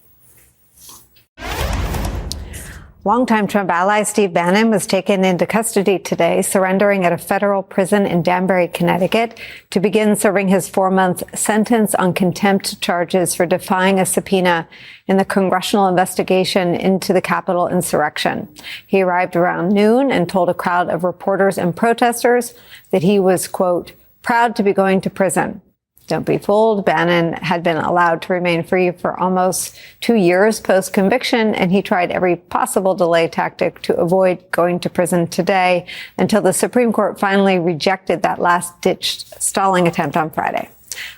S2: Longtime Trump ally Steve Bannon was taken into custody today, surrendering at a federal prison in Danbury, Connecticut, to begin serving his 4-month sentence on contempt charges for defying a subpoena in the congressional investigation into the Capitol insurrection. He arrived around noon and told a crowd of reporters and protesters that he was, quote, proud to be going to prison. Don't be fooled. Bannon had been allowed to remain free for almost 2 years post-conviction, and he tried every possible delay tactic to avoid going to prison today until the Supreme Court finally rejected that last-ditch stalling attempt on Friday.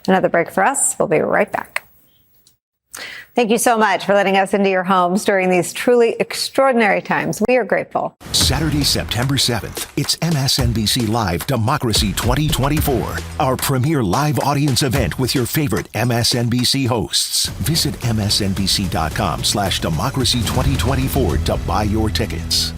S2: Another break for us. We'll be right back. Thank you so much for letting us into your homes during these truly extraordinary times. We are grateful.
S1: Saturday, September 7th, it's MSNBC Live Democracy 2024, our premier live audience event with your favorite MSNBC hosts. Visit msnbc.com/democracy2024 to buy your tickets.